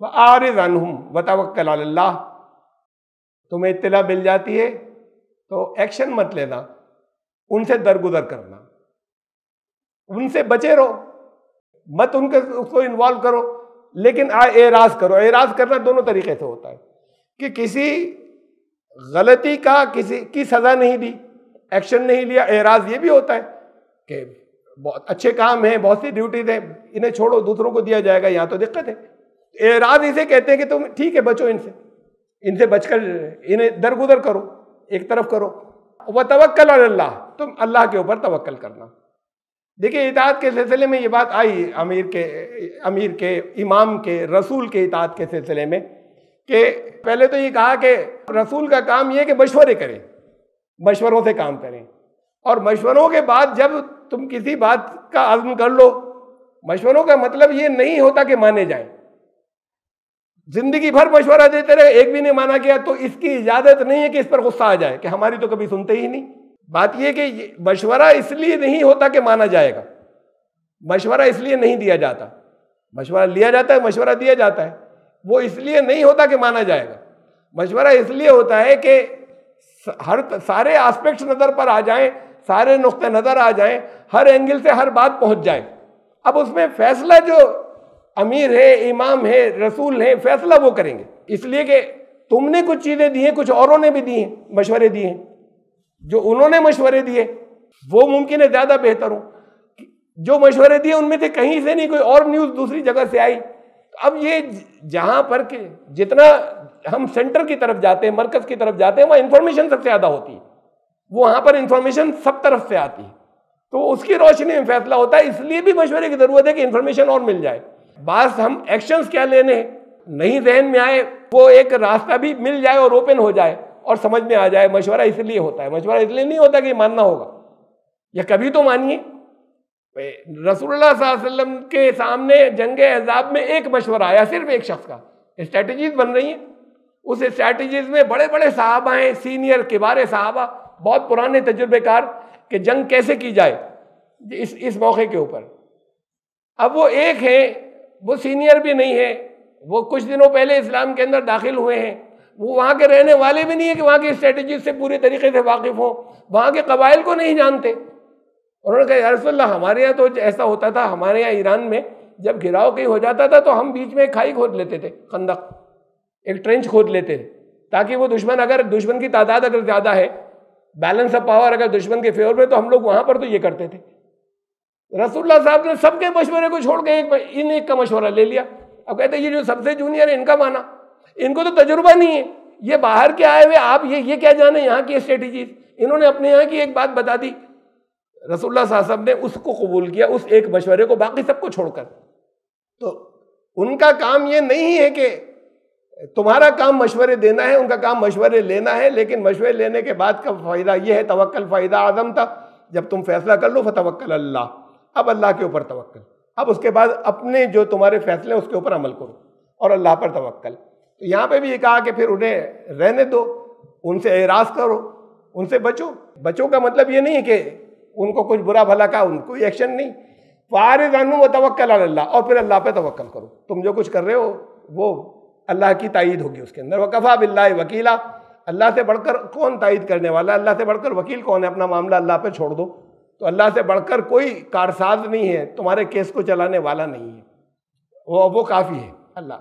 Speaker 1: वआरिज़ अन्हुम वतवक्कल अलल्लाह, तुम्हें इत्तला मिल जाती है तो एक्शन मत लेना, उनसे दरगुजर करना, उनसे बचे रहो, मत उसको इन्वॉल्व करो, लेकिन एराज करो। एराज करना दोनों तरीके से होता है कि किसी गलती का किसी की सजा नहीं दी, एक्शन नहीं लिया। एराज ये भी होता है कि बहुत अच्छे काम है, बहुत सी ड्यूटीज है, इन्हें छोड़ो, दूसरों को दिया जाएगा, यहाँ तो दिक्कत है। एराज इसे कहते हैं कि तुम ठीक है बचो इनसे बचकर इन्हें दरगुजर करो, एक तरफ करो। व तवक्कल अलल्लाह, तुम अल्लाह के ऊपर तवक्कल करना। देखिए इताअत के सिलसिले में ये बात आई अमीर के इमाम के रसूल के इताअत के सिलसिले में कि पहले तो ये कहा कि रसूल का काम ये है कि मशवरे करें, मशवरों से काम करें, और मशवरों के बाद जब तुम किसी बात का अज़्म कर लो, मशवरों का मतलब ये नहीं होता कि माने जाएं। जिंदगी भर मशवरा देते रहे, एक भी नहीं माना गया, तो इसकी इजाजत नहीं है कि इस पर गुस्सा आ जाए कि हमारी तो कभी सुनते ही नहीं। बात यह कि मशवरा इसलिए नहीं होता कि माना जाएगा, मशवरा इसलिए नहीं दिया जाता। मशवरा लिया जाता है, मशवरा दिया जाता है, वो इसलिए नहीं होता कि माना जाएगा। मशवरा इसलिए होता है कि सारे एस्पेक्ट्स नज़र पर आ जाएं, सारे नुक्ते नज़र आ जाएं, हर एंगल से हर बात पहुंच जाए। अब उसमें फैसला जो अमीर है, इमाम है, रसूल है, फैसला वो करेंगे, इसलिए कि तुमने कुछ चीज़ें दी हैं, कुछ औरों ने भी दी हैं, मशवरे दिए हैं। जो उन्होंने मशवरे दिए वो मुमकिन है ज़्यादा बेहतर हो, जो मशवरे दिए उनमें से कहीं से नहीं, कोई और न्यूज़ दूसरी जगह से आई। अब ये जहाँ पर के जितना हम सेंटर की तरफ जाते हैं, मरकज़ की तरफ जाते हैं, वहाँ इंफॉर्मेशन सबसे ज़्यादा होती है, वो वहाँ पर इंफॉर्मेशन सब तरफ से आती है, तो उसकी रोशनी में फैसला होता है। इसलिए भी मशवरे की ज़रूरत है कि इंफॉर्मेशन और मिल जाए। बस हम एक्शंस क्या लेने नहीं जहन में आए, वो एक रास्ता भी मिल जाए और ओपन हो जाए और समझ में आ जाए। मशवरा इसलिए होता है, मशवरा इसलिए नहीं होता कि मानना होगा, या कभी तो मानिए। रसूलुल्लाह सल्लल्लाहु अलैहि वसल्लम के सामने जंग अहज़ाब में एक मशवरा आया, सिर्फ एक शख्स का, स्ट्रैटेजीज बन रही हैं, उस स्ट्रैटेजीज में बड़े बड़े साहबा हैं, सीनियर किबार साहबा, बहुत पुराने तजुर्बेकार, कि जंग कैसे की जाए इस मौके के ऊपर। अब वो एक है, वो सीनियर भी नहीं है, वो कुछ दिनों पहले इस्लाम के अंदर दाखिल हुए हैं, वो वहाँ के रहने वाले भी नहीं है कि वहाँ की स्ट्रेटजी से पूरे तरीके से वाकिफ़ हो, वहाँ के कबाइल को नहीं जानते। उन्होंने कहा या रसूलल्लाह, हमारे यहाँ तो ऐसा होता था, हमारे यहाँ ईरान में जब घिराव कहीं हो जाता था तो हम बीच में एक खाई खोद लेते थे, खंदक, एक ट्रेंच खोद लेते थे, ताकि वो दुश्मन की तादाद अगर ज़्यादा है, बैलेंस ऑफ पावर अगर दुश्मन के फेवर में, तो हम लोग वहाँ पर तो ये करते थे। रसूलुल्लाह साहब ने सबके मशवरे को छोड़ के एक का मशवरा ले लिया। अब कहते ये जो सबसे जूनियर है इनका माना, इनको तो तजुर्बा नहीं है, ये बाहर के आए हुए, आप ये क्या जाने यहाँ की स्ट्रेटजीज। इन्होंने अपने यहाँ की एक बात बता दी, रसूलुल्लाह साहब ने उसको कबूल किया, उस एक मशवरे को, बाकी सबको छोड़कर। तो उनका काम ये नहीं है कि तुम्हारा काम मशवरे देना है, उनका काम मशवरे लेना है, लेकिन मशवरे लेने के बाद का फ़ायदा ये है, तवक्कल फ़ायदा आज़म था, जब तुम फैसला कर लो फतवक्कल अल्लाह, अब अल्लाह के ऊपर तवक्कल। अब उसके बाद अपने जो तुम्हारे फैसले हैं उसके ऊपर अमल करो और अल्लाह पर तवक्कल। तो यहाँ पे भी ये कहा कि फिर उन्हें रहने दो, उनसे एराज़ करो, उनसे बचो। बचो का मतलब ये नहीं है कि उनको कुछ बुरा भला का उनको एक्शन नहीं, फ़ारिज़ अन्हुम व तवक्कल अल्लाह, और फिर अल्लाह पे तवक्कल करो। तुम जो कुछ कर रहे हो वो अल्लाह की तायीद होगी उसके अंदर। वकफ़ा बिल्लाहि वकीला, अल्लाह से बढ़कर कौन तायीद करने वाला, अल्लाह से बढ़कर वकील कौन है। अपना मामला अल्लाह पे छोड़ दो, तो अल्लाह से बढ़कर कोई कारसाज नहीं है, तुम्हारे केस को चलाने वाला नहीं है, वो काफ़ी है अल्लाह।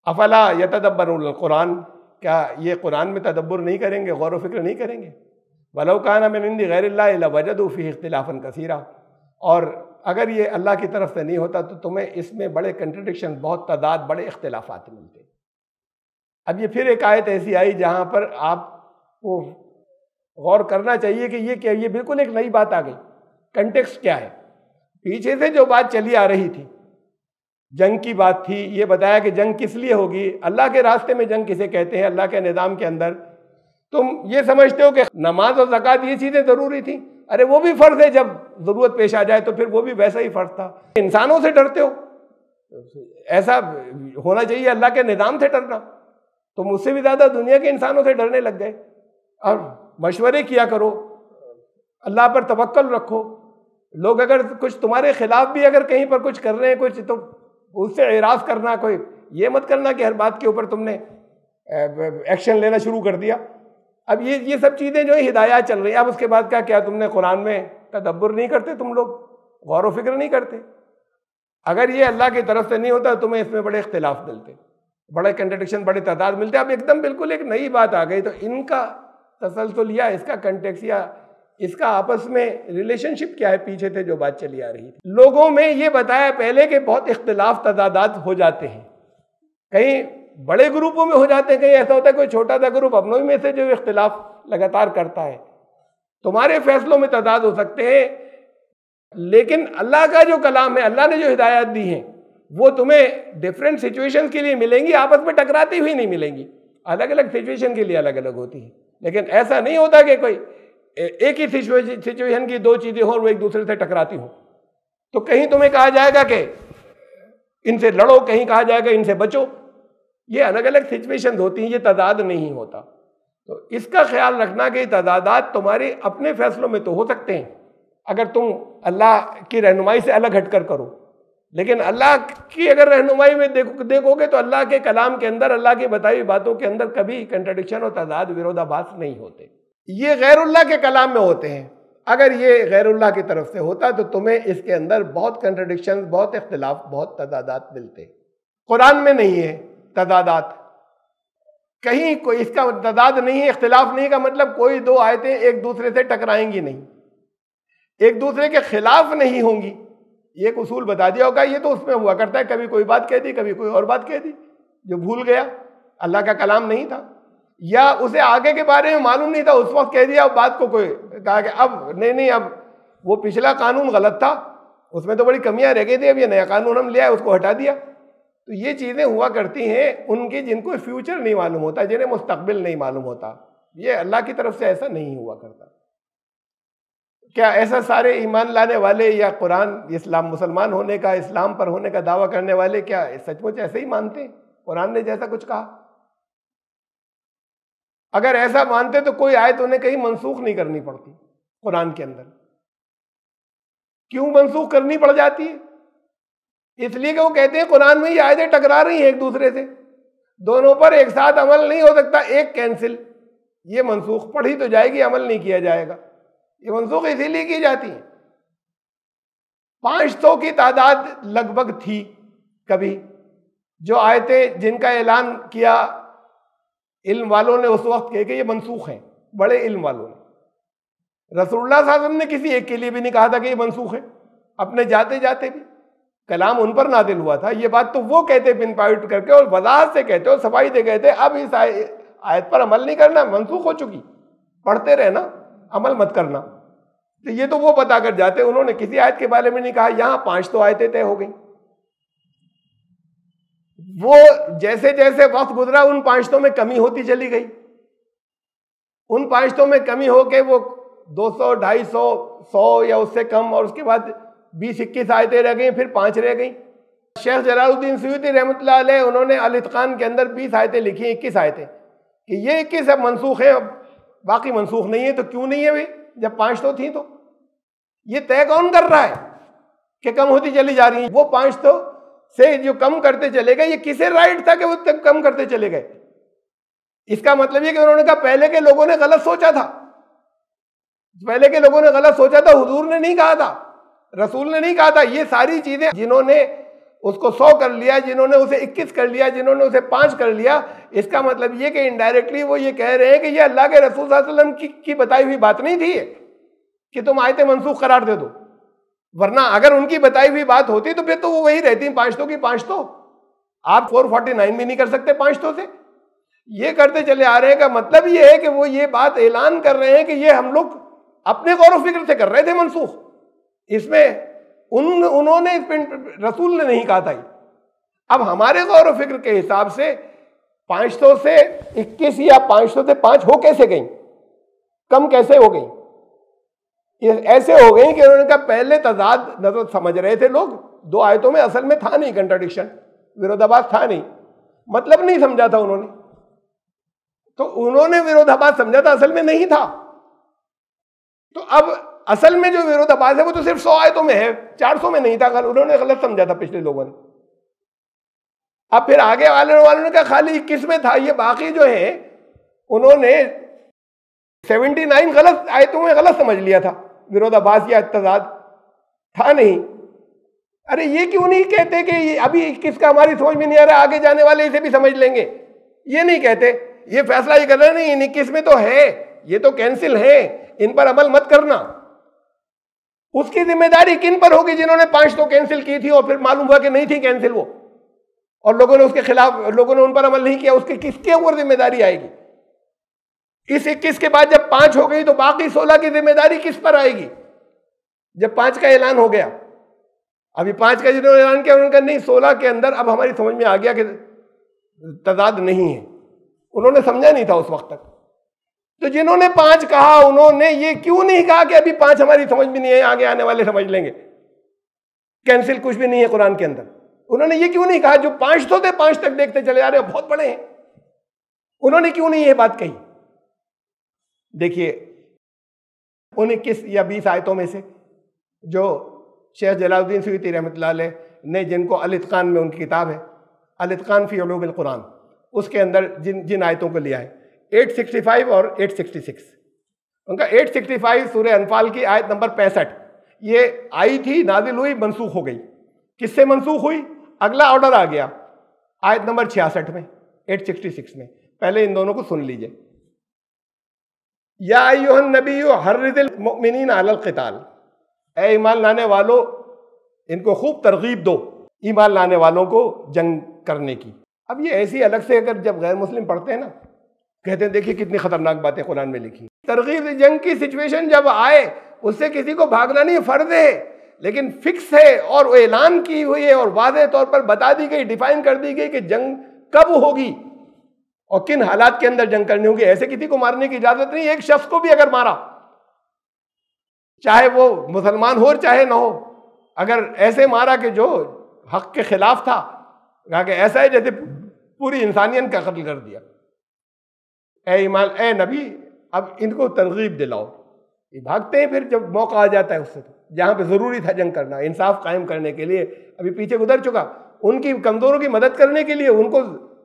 Speaker 1: अफला यतदब्बरुल कुरान, क्या ये कुरान में तदब्बुर नहीं करेंगे, गौर व फिक्र नहीं करेंगे। वलौ कान मिन इंदि गैरिल्लाहि लवजदू फीहि इख्तिलाफन कसीरा, और अगर ये अल्लाह की तरफ से नहीं होता तो तुम्हें इसमें बड़े कंट्रडिक्शन, बहुत तादाद, बड़े इख्तिलाफात मिलते। अब ये फिर एक आयत ऐसी आई जहां पर आपको गौर करना चाहिए कि ये क्या, ये बिल्कुल एक नई बात आ गई। कंटेक्स्ट क्या है? पीछे से जो बात चली आ रही थी, जंग की बात थी, ये बताया कि जंग किस लिए होगी, अल्लाह के रास्ते में जंग किसे कहते हैं, अल्लाह के निज़ाम के अंदर। तुम ये समझते हो कि नमाज और ज़कात ये चीज़ें ज़रूरी थी, अरे वो भी फ़र्ज़ है, जब ज़रूरत पेश आ जाए तो फिर वो भी वैसा ही फ़र्ज़ था। इंसानों से डरते हो, ऐसा होना चाहिए अल्लाह के निज़ाम से डरना। तो मुझसे भी ज़्यादा दुनिया के इंसानों से डरने लग गए। और मशवरे किया करो, अल्लाह पर तवक्कल रखो। लोग अगर कुछ तुम्हारे खिलाफ भी अगर कहीं पर कुछ कर रहे हैं कुछ, तो उससे एराज़ करना, कोई ये मत करना कि हर बात के ऊपर तुमने एक्शन लेना शुरू कर दिया। अब ये सब चीज़ें जो है हिदायत चल रही है। अब उसके बाद क्या तुमने कुरान में तदब्बुर नहीं करते, तुम लोग गौर व फिक्र नहीं करते? अगर ये अल्लाह की तरफ से नहीं होता तो तुम्हें इसमें बड़े इख्तिलाफ मिलते, बड़े कंट्रडिक्शन, बड़े तादाद मिलते। अब एकदम बिल्कुल एक नई बात आ गई, तो इनका तसलसल या इसका कंटेक्स्ट या इसका आपस में रिलेशनशिप क्या है, पीछे से जो बात चली आ रही थी। लोगों में ये बताया पहले कि बहुत इख्तिलाफ तदादात हो जाते हैं, कहीं बड़े ग्रुपों में हो जाते हैं, कहीं ऐसा होता है कोई छोटा सा ग्रुप अपनों में से जो इख्तिलाफ लगातार करता है। तुम्हारे फैसलों में तदाद हो सकते हैं, लेकिन अल्लाह का जो कलाम है, अल्लाह ने जो हिदायत दी है, वो तुम्हें डिफरेंट सिचुएशन के लिए मिलेंगी, आपस में टकराती हुई नहीं मिलेंगी। अलग अलग सिचुएशन के लिए अलग अलग होती है। लेकिन ऐसा नहीं होता कि कोई एक ही सिचुएशन की दो चीजें हो और वो एक दूसरे से टकराती हो। तो कहीं तुम्हें कहा जाएगा कि इनसे लड़ो, कहीं कहा जाएगा इनसे बचो। ये अलग अलग सिचुएशन होती हैं, ये तदाद नहीं होता। तो इसका ख्याल रखना कि तदादात तुम्हारे अपने फैसलों में तो हो सकते हैं अगर तुम अल्लाह की रहनुमाई से अलग हटकर करो, लेकिन अल्लाह की अगर रहनुमाई में देखोगे तो अल्लाह के कलाम के अंदर, अल्लाह की बताई हुई बातों के अंदर कभी कंट्रडिक्शन और तदाद, विरोधाभास नहीं होते। ये गैरुल्लाह के कलाम में होते हैं। अगर ये गैरुल्लाह की तरफ से होता तो तुम्हें इसके अंदर बहुत कंट्रडिक्शन, बहुत इख्तिलाफ, बहुत तदादात मिलते। कुरान में नहीं है तदादात, कहीं कोई इसका तदाद नहीं है, इख्तिलाफ नहीं का मतलब कोई दो आयतें एक दूसरे से टकराएंगी नहीं, एक दूसरे के खिलाफ नहीं होंगी। ये एक उसूल बता दिया होगा, ये तो उसमें हुआ करता है, कभी कोई बात कह दी, कभी कोई और बात कह दी, जो भूल गया, अल्लाह का कलाम नहीं था या उसे आगे के बारे में मालूम नहीं था, उस वक्त कह दिया, बात को कोई कहा कि अब नहीं, अब वो पिछला कानून गलत था, उसमें तो बड़ी कमियां रह गई थी, अब ये नया कानून हम ले आए, उसको हटा दिया। तो ये चीज़ें हुआ करती हैं उनकी जिनको फ्यूचर नहीं मालूम होता, जिन्हें मुस्तकबिल नहीं मालूम होता। ये अल्लाह की तरफ से ऐसा नहीं हुआ करता। क्या ऐसा सारे ईमान लाने वाले या कुरान, इस्लाम, मुसलमान होने का, इस्लाम पर होने का दावा करने वाले क्या सचमुच ऐसे ही मानते हैं कुरान ने जैसा कुछ कहा? अगर ऐसा मानते तो कोई आयत उन्हें कहीं मनसूख नहीं करनी पड़ती कुरान के अंदर। क्यों मनसूख करनी पड़ जाती है? इसलिए कि वो कहते हैं कुरान में ये आयतें टकरा रही हैं एक दूसरे से, दोनों पर एक साथ अमल नहीं हो सकता, एक कैंसिल, ये मनसूख पढ़ी तो जाएगी, अमल नहीं किया जाएगा। ये मनसूख इसीलिए की जाती है। 500 की तादाद लगभग थी कभी, जो आयतें जिनका ऐलान किया इल्म वालों ने उस वक्त कहे कि ये मनसूख हैं, बड़े इल्म वालों ने। रसूलुल्लाह सल्लल्लाहु अलैहि वसल्लम ने किसी एक के लिए भी नहीं कहा था कि ये मनसूख है, अपने जाते जाते भी कलाम उन पर नादिल हुआ था। ये बात तो वो कहते पिन पॉइंट करके और वजाहत से कहते और सफाई से कहते, अब इस आयत पर अमल नहीं करना, मनसूख हो चुकी, पढ़ते रहना, अमल मत करना। तो ये तो वो बता कर जाते, उन्होंने किसी आयत के बारे में नहीं कहा। यहाँ 5 तो आयतें तय हो गई। वो जैसे जैसे वक्त गुजरा उन 5 में कमी होती चली गई, उन 5 में कमी होके वो 200, 250, 100 या उससे कम, और उसके बाद 20-21 आयतें रह गई, फिर 5 रह गई। शेख जलालुद्दीन सुयूती रहमतुल्लाह अलैह, उन्होंने अल-इत्कान के अंदर 20 आयतें लिखी, 21 आयतें, कि ये 21 अब मनसूख है, अब बाकी मनसूख नहीं है। तो क्यों नहीं है भाई, जब 5 तो थी? तो ये तय कौन कर रहा है कि कम होती चली जा रही है? वो 5 तो से जो कम करते चले गए, ये किसे राइट था कि वो तक कम करते चले गए? इसका मतलब ये कि उन्होंने कहा पहले के लोगों ने गलत सोचा था, पहले के लोगों ने गलत सोचा था, हुजूर ने नहीं कहा था, रसूल ने नहीं कहा था। ये सारी चीजें जिन्होंने उसको 100 कर लिया, जिन्होंने उसे 21 कर लिया, जिन्होंने उसे 5 कर लिया, इसका मतलब ये कि इनडायरेक्टली वो ये कह रहे हैं कि ये अल्लाह के रसूल सल्लल्लाहु अलैहि वसल्लम की बताई हुई बात नहीं थी कि तुम आयतें मनसूख करार दे दो। वरना अगर उनकी बताई हुई बात होती तो फिर तो वो वही रहती 500 की 500। आप 449 भी नहीं कर सकते 500 से। ये करते चले आ रहे हैं का मतलब ये है कि वो ये बात ऐलान कर रहे हैं कि ये हम लोग अपने गौर व फिक्र से कर रहे थे मनसूख। इसमें उन्होंने रसूल ने नहीं कहा था। अब हमारे गौर व फिक्र के हिसाब से 500 से 21 या 500 से 5 हो कैसे गई, कम कैसे हो गई? ये ऐसे हो गई कि उन्होंने कहा पहले तजाद नजर समझ रहे थे लोग, 2 आयतों में असल में था नहीं कंट्राडिक्शन, विरोधाभास था नहीं, मतलब नहीं समझा था उन्होंने, तो उन्होंने विरोधाभास समझा था, असल में नहीं था। तो अब असल में जो विरोधाभास है वो तो सिर्फ 100 आयतों में है, 400 में नहीं था, उन्होंने गलत समझा था पिछले लोगों ने। अब फिर आगे वालों ने कहा खाली 21 में था, ये बाकी जो है उन्होंने 79 गलत आयतों में गलत समझ लिया था, विरोधाभास या तजाद था नहीं। अरे ये क्यों नहीं कहते कि अभी 21 का हमारी समझ में नहीं आ रहा, आगे जाने वाले इसे भी समझ लेंगे? ये नहीं कहते, ये फैसला ये कर रहे नहीं 21 में तो है, ये तो कैंसिल है, इन पर अमल मत करना। उसकी जिम्मेदारी किन पर होगी? जिन्होंने 5 तो कैंसिल की थी और फिर मालूम हुआ कि नहीं थी कैंसिल वो, और लोगों ने उसके खिलाफ, लोगों ने उन पर अमल नहीं किया, उसकी किसके ऊपर जिम्मेदारी आएगी? इस 21 के बाद जब 5 हो गई तो बाकी 16 की जिम्मेदारी किस पर आएगी? जब 5 का ऐलान हो गया, अभी 5 का जिन्होंने ऐलान किया उन्होंने कहा नहीं 16 के अंदर अब हमारी समझ में आ गया कि तजाद नहीं है, उन्होंने समझा नहीं था उस वक्त तक। तो जिन्होंने 5 कहा उन्होंने ये क्यों नहीं कहा कि अभी 5 हमारी समझ में नहीं है, आगे आने वाले समझ लेंगे, कैंसिल कुछ भी नहीं है कुरान के अंदर? उन्होंने ये क्यों नहीं कहा? जो 5 तो थे 5 तक देखते चले आ रहे हैं, बहुत बड़े हैं, उन्होंने क्यों नहीं ये बात कही? देखिए उन 21 या 20 आयतों में से जो शेख जलालुद्दीन सुयूती रहमतुल्लाह अलैह ने, जिनको अल-इत्कान में उनकी किताब है अल-इत्कान फी उलूमिल कुरान, उसके अंदर जिन आयतों को लिया है 865 और 866, उनका 865 सूरह अनफाल की आयत नंबर 65 ये आई थी, नाजिल हुई, मनसूख हो गई। किससे मनसूख हुई? अगला ऑर्डर आ गया आयत नंबर 66 में, 866 में। पहले इन दोनों को सुन लीजिए। या अय्युहन नबिय्यु हर्रिदिल मुमिनीन अलल क़िताल, ऐ ईमान लाने वालों इनको खूब तरगीब दो, ईमान लाने वालों को जंग करने की। अब ये ऐसी अलग से अगर जब गैर मुस्लिम पढ़ते हैं ना, कहते हैं देखिए कितनी खतरनाक बातें कुरान में लिखी। तरगीब जंग की सिचुएशन जब आए उससे किसी को भागना नहीं, फर्ज है, लेकिन फिक्स है और ऐलान की हुई है और वाज़ेह तौर पर बता दी गई, डिफाइन कर दी गई कि जंग कब होगी और किन हालात के अंदर जंग करनी होगी। ऐसे किसी को मारने की इजाजत नहीं। एक शख्स को भी अगर मारा, चाहे वो मुसलमान हो चाहे ना हो, अगर ऐसे मारा कि जो हक के खिलाफ था, कहा कि ऐसा है जैसे पूरी इंसानियत का कत्ल कर दिया। ए नबी अब इनको तरगीब दिलाओ, ये भागते हैं फिर जब मौका आ जाता है उससे, तो जहां पे जरूरी था जंग करना, इंसाफ कायम करने के लिए, अभी पीछे गुजर चुका, उनकी कमजोरों की मदद करने के लिए, उनको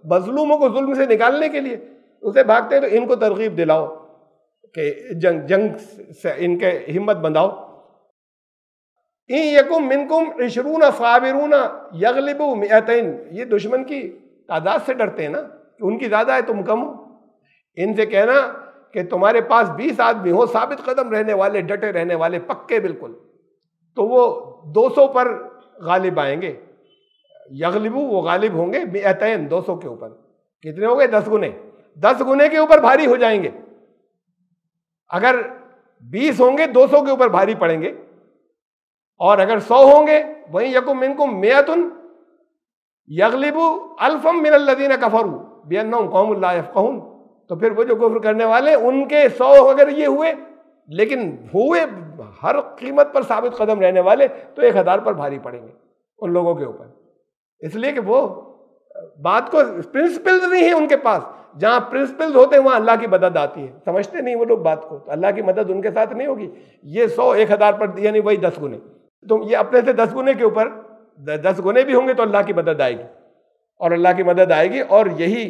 Speaker 1: मजलूमों को जुल्म से निकालने के लिए उसे भागते हैं। तो इनको तरगीब दिलाओ कि जंग से इनके हिम्मत बंधाओ। इन यकुम मिनकुम 20 साबिरून यगलिबू मिअतैन, ये दुश्मन की तादाद से डरते हैं ना कि उनकी ज्यादा है तुम कम हो। इनसे कहना कि तुम्हारे पास 20 आदमी हो साबित कदम रहने वाले, डटे रहने वाले, पक्के बिल्कुल, तो वो 200 पर गालिब आएंगे। यगलिबू वो गालिब होंगे मिअतैन 200 के ऊपर। कितने हो गए? 10 गुने, 10 गुने के ऊपर भारी हो जाएंगे। अगर 20 होंगे 200 के ऊपर भारी पड़ेंगे, और अगर 100 होंगे वहीं यकुम मिनकुम मिअतुन यगलिबू अल्फम मिनल्लज़ीना कफरू बिअन्नहुम कौमुन ला यफ़क़हून। तो फिर वो जो कुफ्र करने वाले उनके 100 अगर ये हुए, लेकिन हुए हर कीमत पर साबित कदम रहने वाले, तो 1000 पर भारी पड़ेंगे उन लोगों के ऊपर। इसलिए कि वो बात को प्रिंसिपल्स नहीं है उनके पास। जहां प्रिंसिपल्स होते हैं वहां अल्लाह की मदद आती है। समझते नहीं वो लोग बात को, तो अल्लाह की मदद उनके साथ नहीं होगी। ये 100 1000 पर, यानी वही 10 गुने, तो ये अपने से 10 गुने के ऊपर 10 गुने भी होंगे तो अल्लाह की मदद आएगी, और अल्लाह की मदद आएगी और यही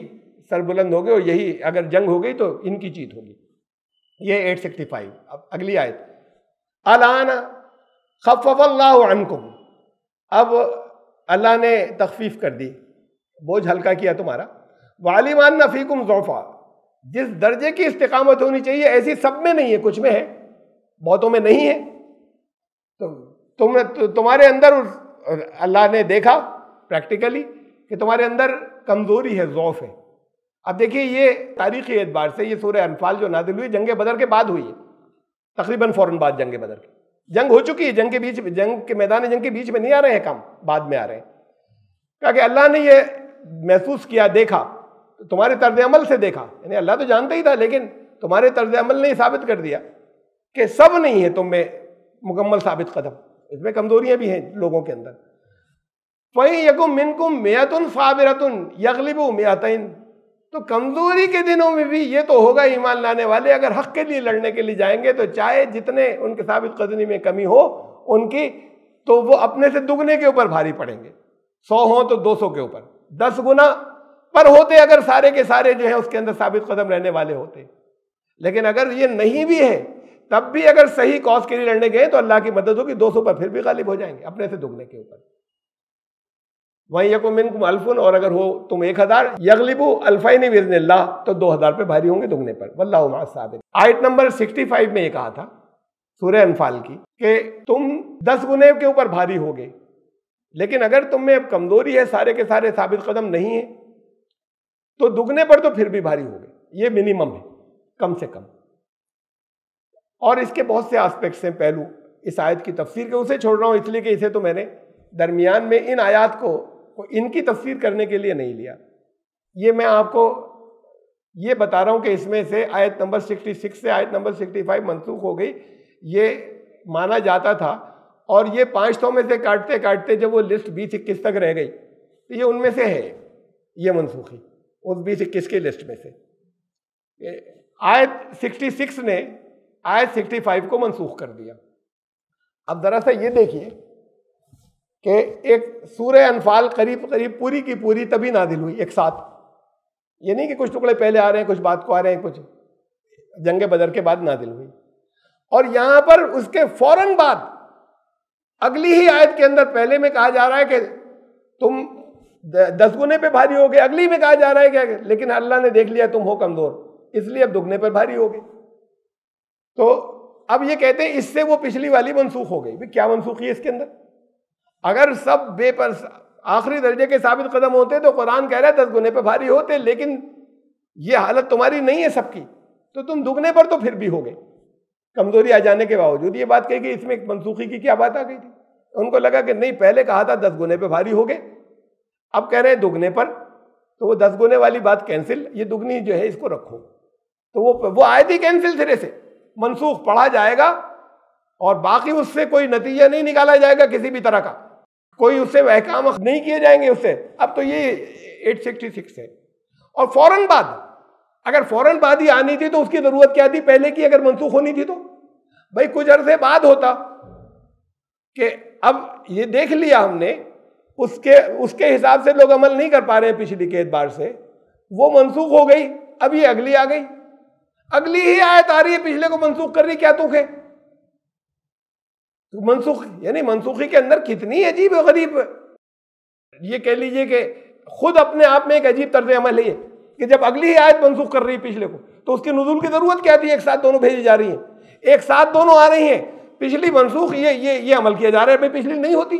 Speaker 1: सरबुलंद हो गए, और यही अगर जंग हो गई तो इनकी जीत होगी। ये 865। अब अगली आयत, अलाना खफ़फ़ल्लाहु अन्कुम, अब अल्लाह ने तखफीफ कर दी, बोझ हल्का किया तुम्हारा। वालिमान नफ़ीकुम ज़ौफ़ा, जिस दर्जे की इस्तिकामत होनी चाहिए ऐसी सब में नहीं है, कुछ में है, बहुतों में नहीं है। तो तुम्हारे अंदर अल्लाह ने देखा प्रैक्टिकली कि तुम्हारे अंदर कमजोरी है, ज़ौफ है। अब देखिए, ये तारीखी एतबार से ये सूरह अनफाल जो नाज़िल हुई जंग बदर के बाद हुई है, तकरीबन फौरन बाद जंग बदर के। जंग हो चुकी है, जंग के मैदान जंग के बीच में नहीं आ रहे हैं काम, बाद में आ रहे हैं। कहा कि अल्लाह ने ये महसूस किया, देखा, तुम्हारे तर्ज अमल से देखा, यानी अल्लाह तो जानता ही था, लेकिन तुम्हारे तर्ज अमल ने साबित कर दिया कि सब नहीं है तुम में मुकम्मल साबित कदम, इसमें कमजोरियां भी हैं लोगों के अंदर। वही यकुम मिनकुम मियतुन साबिरतुन यगलिबु मियतैन, तो कमजोरी के दिनों में भी ये तो होगा, ईमान लाने वाले अगर हक के लिए लड़ने के लिए जाएंगे तो चाहे जितने उनके साबित कदमी में कमी हो उनकी, तो वो अपने से दुगने के ऊपर भारी पड़ेंगे। 100 हो तो 200 के ऊपर 10 गुना पर होते अगर सारे के सारे जो है उसके अंदर साबित कदम रहने वाले होते। लेकिन अगर ये नहीं भी है तब भी अगर सही कॉज के लिए लड़ने गए तो अल्लाह की मदद होगी, 200 पर फिर भी गालिब हो जाएंगे अपने से दुगने के ऊपर। वहीं यकुम मिनकुम अल्फुन, और अगर हो तुम 1000, यगलिबु अल्फैनि बिइज़्निल्लाह, तो 2000 पे भारी होंगे दुगने पर। वल्लाहु मअस साबिरीन। आयत नंबर 65 में ये कहा था सूरह अनफाल की कि तुम 10 गुने के ऊपर भारी होगे, लेकिन अगर तुम में अब कमजोरी है, सारे के सारे साबित कदम नहीं है, तो दुगने पर तो फिर भी भारी होगे। ये मिनिमम है, कम से कम। और इसके बहुत से एस्पेक्ट्स हैं, पहलू इस आयत की तफसीर के, उसे छोड़ रहा हूं इसलिए कि इसे तो मैंने दरमियान में इन आयत को इनकी तफसीर करने के लिए नहीं लिया। ये मैं आपको ये बता रहा हूं कि इसमें से आयत नंबर 66 से आयत नंबर 65 मनसूख हो गई, ये माना जाता था। और ये 500 में से काटते काटते जब वो लिस्ट 20-21 तक रह गई तो ये उनमें से है, ये मनसूखी उस 20-21 की लिस्ट में से। आयत 66 ने आयत 65 को मनसूख कर दिया। अब जरा सा ये देखिए कि एक सूरह अनफाल करीब करीब पूरी की पूरी तभी नाजिल हुई एक साथ, ये नहीं कि कुछ टुकड़े पहले आ रहे हैं, कुछ बाद को आ रहे हैं, कुछ जंग बदर के बाद नाजिल हुई। और यहां पर उसके फौरन बाद अगली ही आयत के अंदर पहले में कहा जा रहा है कि तुम 10 गुने पे भारी हो गए, अगली में कहा जा रहा है कि लेकिन अल्लाह ने देख लिया तुम हो कमजोर, इसलिए अब दुगने पर भारी हो गए। तो अब ये कहते हैं इससे वो पिछली वाली मनसूख हो गई। क्या मनसूखी है इसके अंदर? अगर सब बेपर आखिरी दर्जे के साबित कदम होते तो कुरान कह रहा है 10 गुने पे भारी होते, लेकिन ये हालत तुम्हारी नहीं है सबकी, तो तुम दुगने पर तो फिर भी हो गए कमजोरी आ जाने के बावजूद। ये बात कही कि इसमें मनसूखी की क्या बात आ गई थी? उनको लगा कि नहीं, पहले कहा था 10 गुने पे भारी हो गए, अब कह रहे हैं दुगने पर, तो वो 10 गुने वाली बात कैंसिल, ये दुगनी जो है इसको रखो। तो वो आयत ही कैंसिल, सिरे से मनसूख पढ़ा जाएगा और बाकी उससे कोई नतीजा नहीं निकाला जाएगा किसी भी तरह का, कोई उससे अहकाम नहीं किए जाएंगे उससे। अब तो ये 866 है। और फौरन बाद, अगर फौरन बाद ही आनी थी तो उसकी जरूरत क्या थी पहले की? अगर मनसूख होनी थी तो भाई कुछ अरसे बाद होता कि अब ये देख लिया हमने, उसके हिसाब से लोग अमल नहीं कर पा रहे हैं पिछली के एतबार से, वो मनसूख हो गई, अब ये अगली आ गई, अगली ही आयत आ रही है पिछले को मनसूख कर रही, क्या तुक है? तो मनसूख यानी मनसूखी के अंदर कितनी अजीब और गरीब, ये कह लीजिए कि खुद अपने आप में एक अजीब तर्ज अमल है कि जब अगली ही आयत मनसूख कर रही है पिछले को, तो उसके नुज़ूल की जरूरत क्या थी? एक साथ दोनों भेजी जा रही हैं, एक साथ दोनों आ रही हैं, पिछली मनसूख, ये अमल किया जा रहा है, भाई पिछली नहीं होती,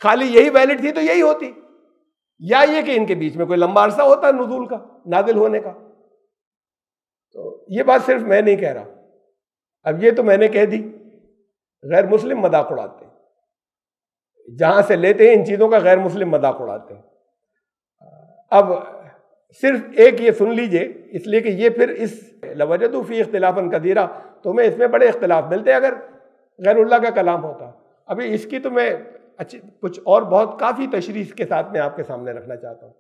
Speaker 1: खाली यही वैलिड थी तो यही होती, या ये कि इनके बीच में कोई लंबा अरसा होता है नुज़ूल का, नाजिल होने का। तो ये बात सिर्फ मैं नहीं कह रहा, अब ये तो मैंने कह दी, गैर मुस्लिम मजाक उड़ाते हैं, जहां से लेते हैं इन चीजों का गैर मुस्लिम मजाक उड़ाते हैं। अब सिर्फ एक ये सुन लीजिए, इसलिए कि ये फिर इस लवजदू फी इख्तिलाफन कदीरा, तुम्हें इसमें बड़े इख्तिलाफ मिलते अगर गैरुल्लाह का कलाम होता। अभी इसकी तो मैं अच्छी कुछ और बहुत काफ़ी तशरीह के साथ में आपके सामने रखना चाहता हूँ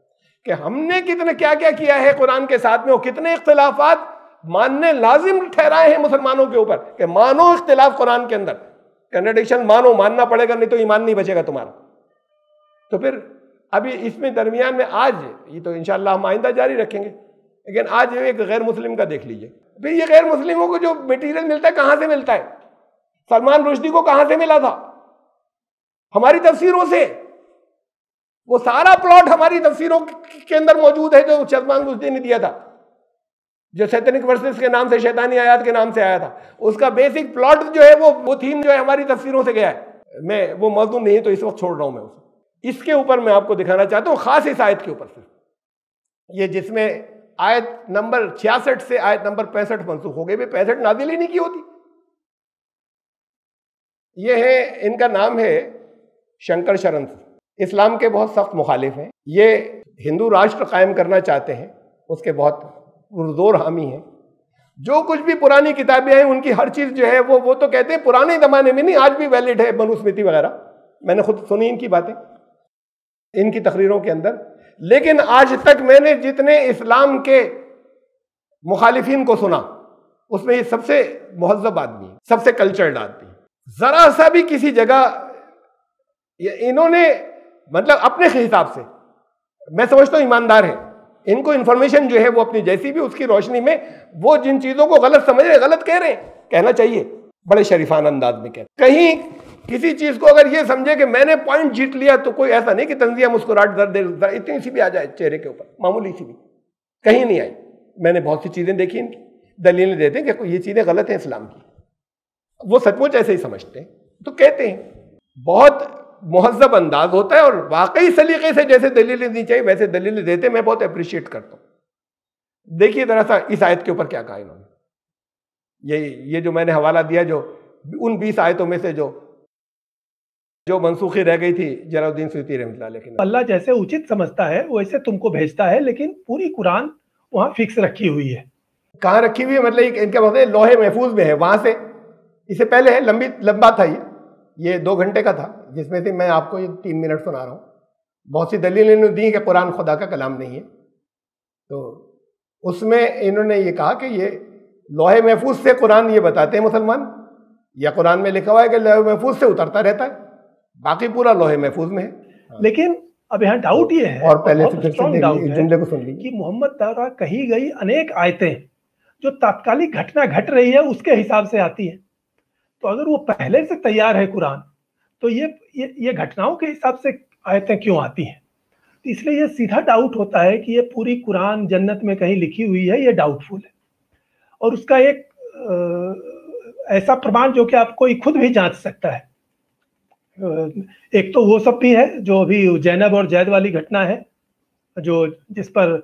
Speaker 1: कि हमने कितने क्या क्या किया है कुरान के साथ में, और कितने इख्तिलाफात मानने लाजिम ठहराए हैं मुसलमानों के ऊपर कि मानो इख्तिलाफ कुरान के अंदर, कंट्रडिक्शन मानो, मानना पड़ेगा, नहीं तो ईमान नहीं बचेगा तुम्हारा। तो फिर अभी इसमें दरमियान में आज, ये तो इंशाअल्लाह हम आइंदा जारी रखेंगे, लेकिन आज एक गैर मुस्लिम का देख लीजिए। फिर ये गैर मुस्लिमों को जो मटेरियल मिलता है कहां से मिलता है? सलमान रुश्दी को कहां से मिला था? हमारी तफसीरों से। वो सारा प्लॉट हमारी तफसीरों के अंदर मौजूद है जो सलमान रुश्दी ने दिया था। जो सैतानिक वर्सेस के नाम से, शैतानी आयात के नाम से आया था, उसका बेसिक प्लॉट जो है वो थीम जो है हमारी तफसीरों से गया है। मैं वो मौजूद नहीं है तो इस वक्त छोड़ रहा हूं मैं उसे। इसके ऊपर मैं आपको दिखाना चाहता हूं, खास इस आयत के ऊपर से, ये जिसमें आयत नंबर 66 से आयत नंबर 65 मनसूख हो गई। 65 नाजिल ही नहीं की होती। ये है, इनका नाम है शंकर शरण, इस्लाम के बहुत सख्त मुखालिफ हैं। ये हिंदू राष्ट्र कायम करना चाहते हैं, उसके बहुत पुरजोर हामी हैं। जो कुछ भी पुरानी किताबें हैं उनकी हर चीज जो है वो तो कहते हैं पुराने जमाने में नहीं, आज भी वैलिड है। मनुस्मृति वगैरह मैंने खुद सुनी इनकी बातें इनकी तकरीरों के अंदर। लेकिन आज तक मैंने जितने इस्लाम के मुखालिफिन को सुना उसमें ये सबसे मुहज्जब आदमी, सबसे कल्चर्ड आदमी। जरा सा भी किसी जगह इन्होंने मतलब अपने हिसाब से, मैं समझता हूं ईमानदार है, इनको इंफॉर्मेशन जो है वो अपनी जैसी भी उसकी रोशनी में वो जिन चीजों को गलत समझ रहे, गलत कह रहे हैं, कहना चाहिए बड़े शरीफान अंदाज में कहते। कहीं किसी चीज को अगर ये समझे कि मैंने पॉइंट जीत लिया तो कोई ऐसा नहीं कि तंजिया मुस्कुराहट दर्द इतनी सी भी आ जाए चेहरे के ऊपर, मामूली सी भी, कहीं नहीं आई। मैंने बहुत सी चीजें देखी, इनकी दलीलें देते हैं कि ये चीजें गलत हैं इस्लाम की, वो सचमुच ऐसे ही समझते हैं तो कहते हैं। बहुत मुहज्जब अंदाज होता है और वाकई सलीके से जैसे दलीलें दी चाहिए वैसे दलीलें देते, मैं बहुत अप्रिशिएट करता हूं। देखिए जरा सा इस आयत के ऊपर क्या कहा इन्होंने। ये जो मैंने हवाला दिया, जो उन 20 आयतों में से जो मनसूखी रह गई थी जलालुद्दीन सुयूती रहमतुल्लाह अलैह। लेकिन
Speaker 3: अल्लाह जैसे उचित समझता है वैसे तुमको भेजता है, लेकिन पूरी कुरान वहां फिक्स रखी हुई है।
Speaker 1: कहाँ रखी हुई है? मतलब इनका मतलब लोहे महफूज में है, वहां से इससे पहले है, लंबा था ये 2 घंटे का था, जिसमें से मैं आपको ये 3 मिनट सुना रहा हूँ। बहुत सी दलीलें इन्होंने दी कि कुरान खुदा का कलाम नहीं है, तो उसमें इन्होंने ये कहा कि ये लोहे महफूज से कुरान ये बताते हैं मुसलमान, या कुरान में लिखा हुआ है कि लोहे महफूज से उतरता रहता है, बाकी पूरा लोहे महफूज में है।
Speaker 3: लेकिन अब यहाँ डाउट ये है,
Speaker 1: और पहले
Speaker 3: से
Speaker 1: जुमले को सुन लीजिए
Speaker 3: कि मोहम्मद द्वारा कही गई अनेक आयतें जो तात्कालिक घटना घट रही है उसके हिसाब से आती है। तो अगर वो पहले से तैयार है कुरान, तो ये घटनाओं के हिसाब से आयतें क्यों आती हैं? तो इसलिए ये सीधा डाउट होता है कि ये पूरी कुरान जन्नत में कहीं लिखी हुई है, ये डाउटफुल है। और उसका एक ऐसा प्रमाण जो कि आप कोई खुद भी जांच सकता है। एक तो वो सब भी है जो अभी जैनब और जैद वाली घटना है, जो जिस पर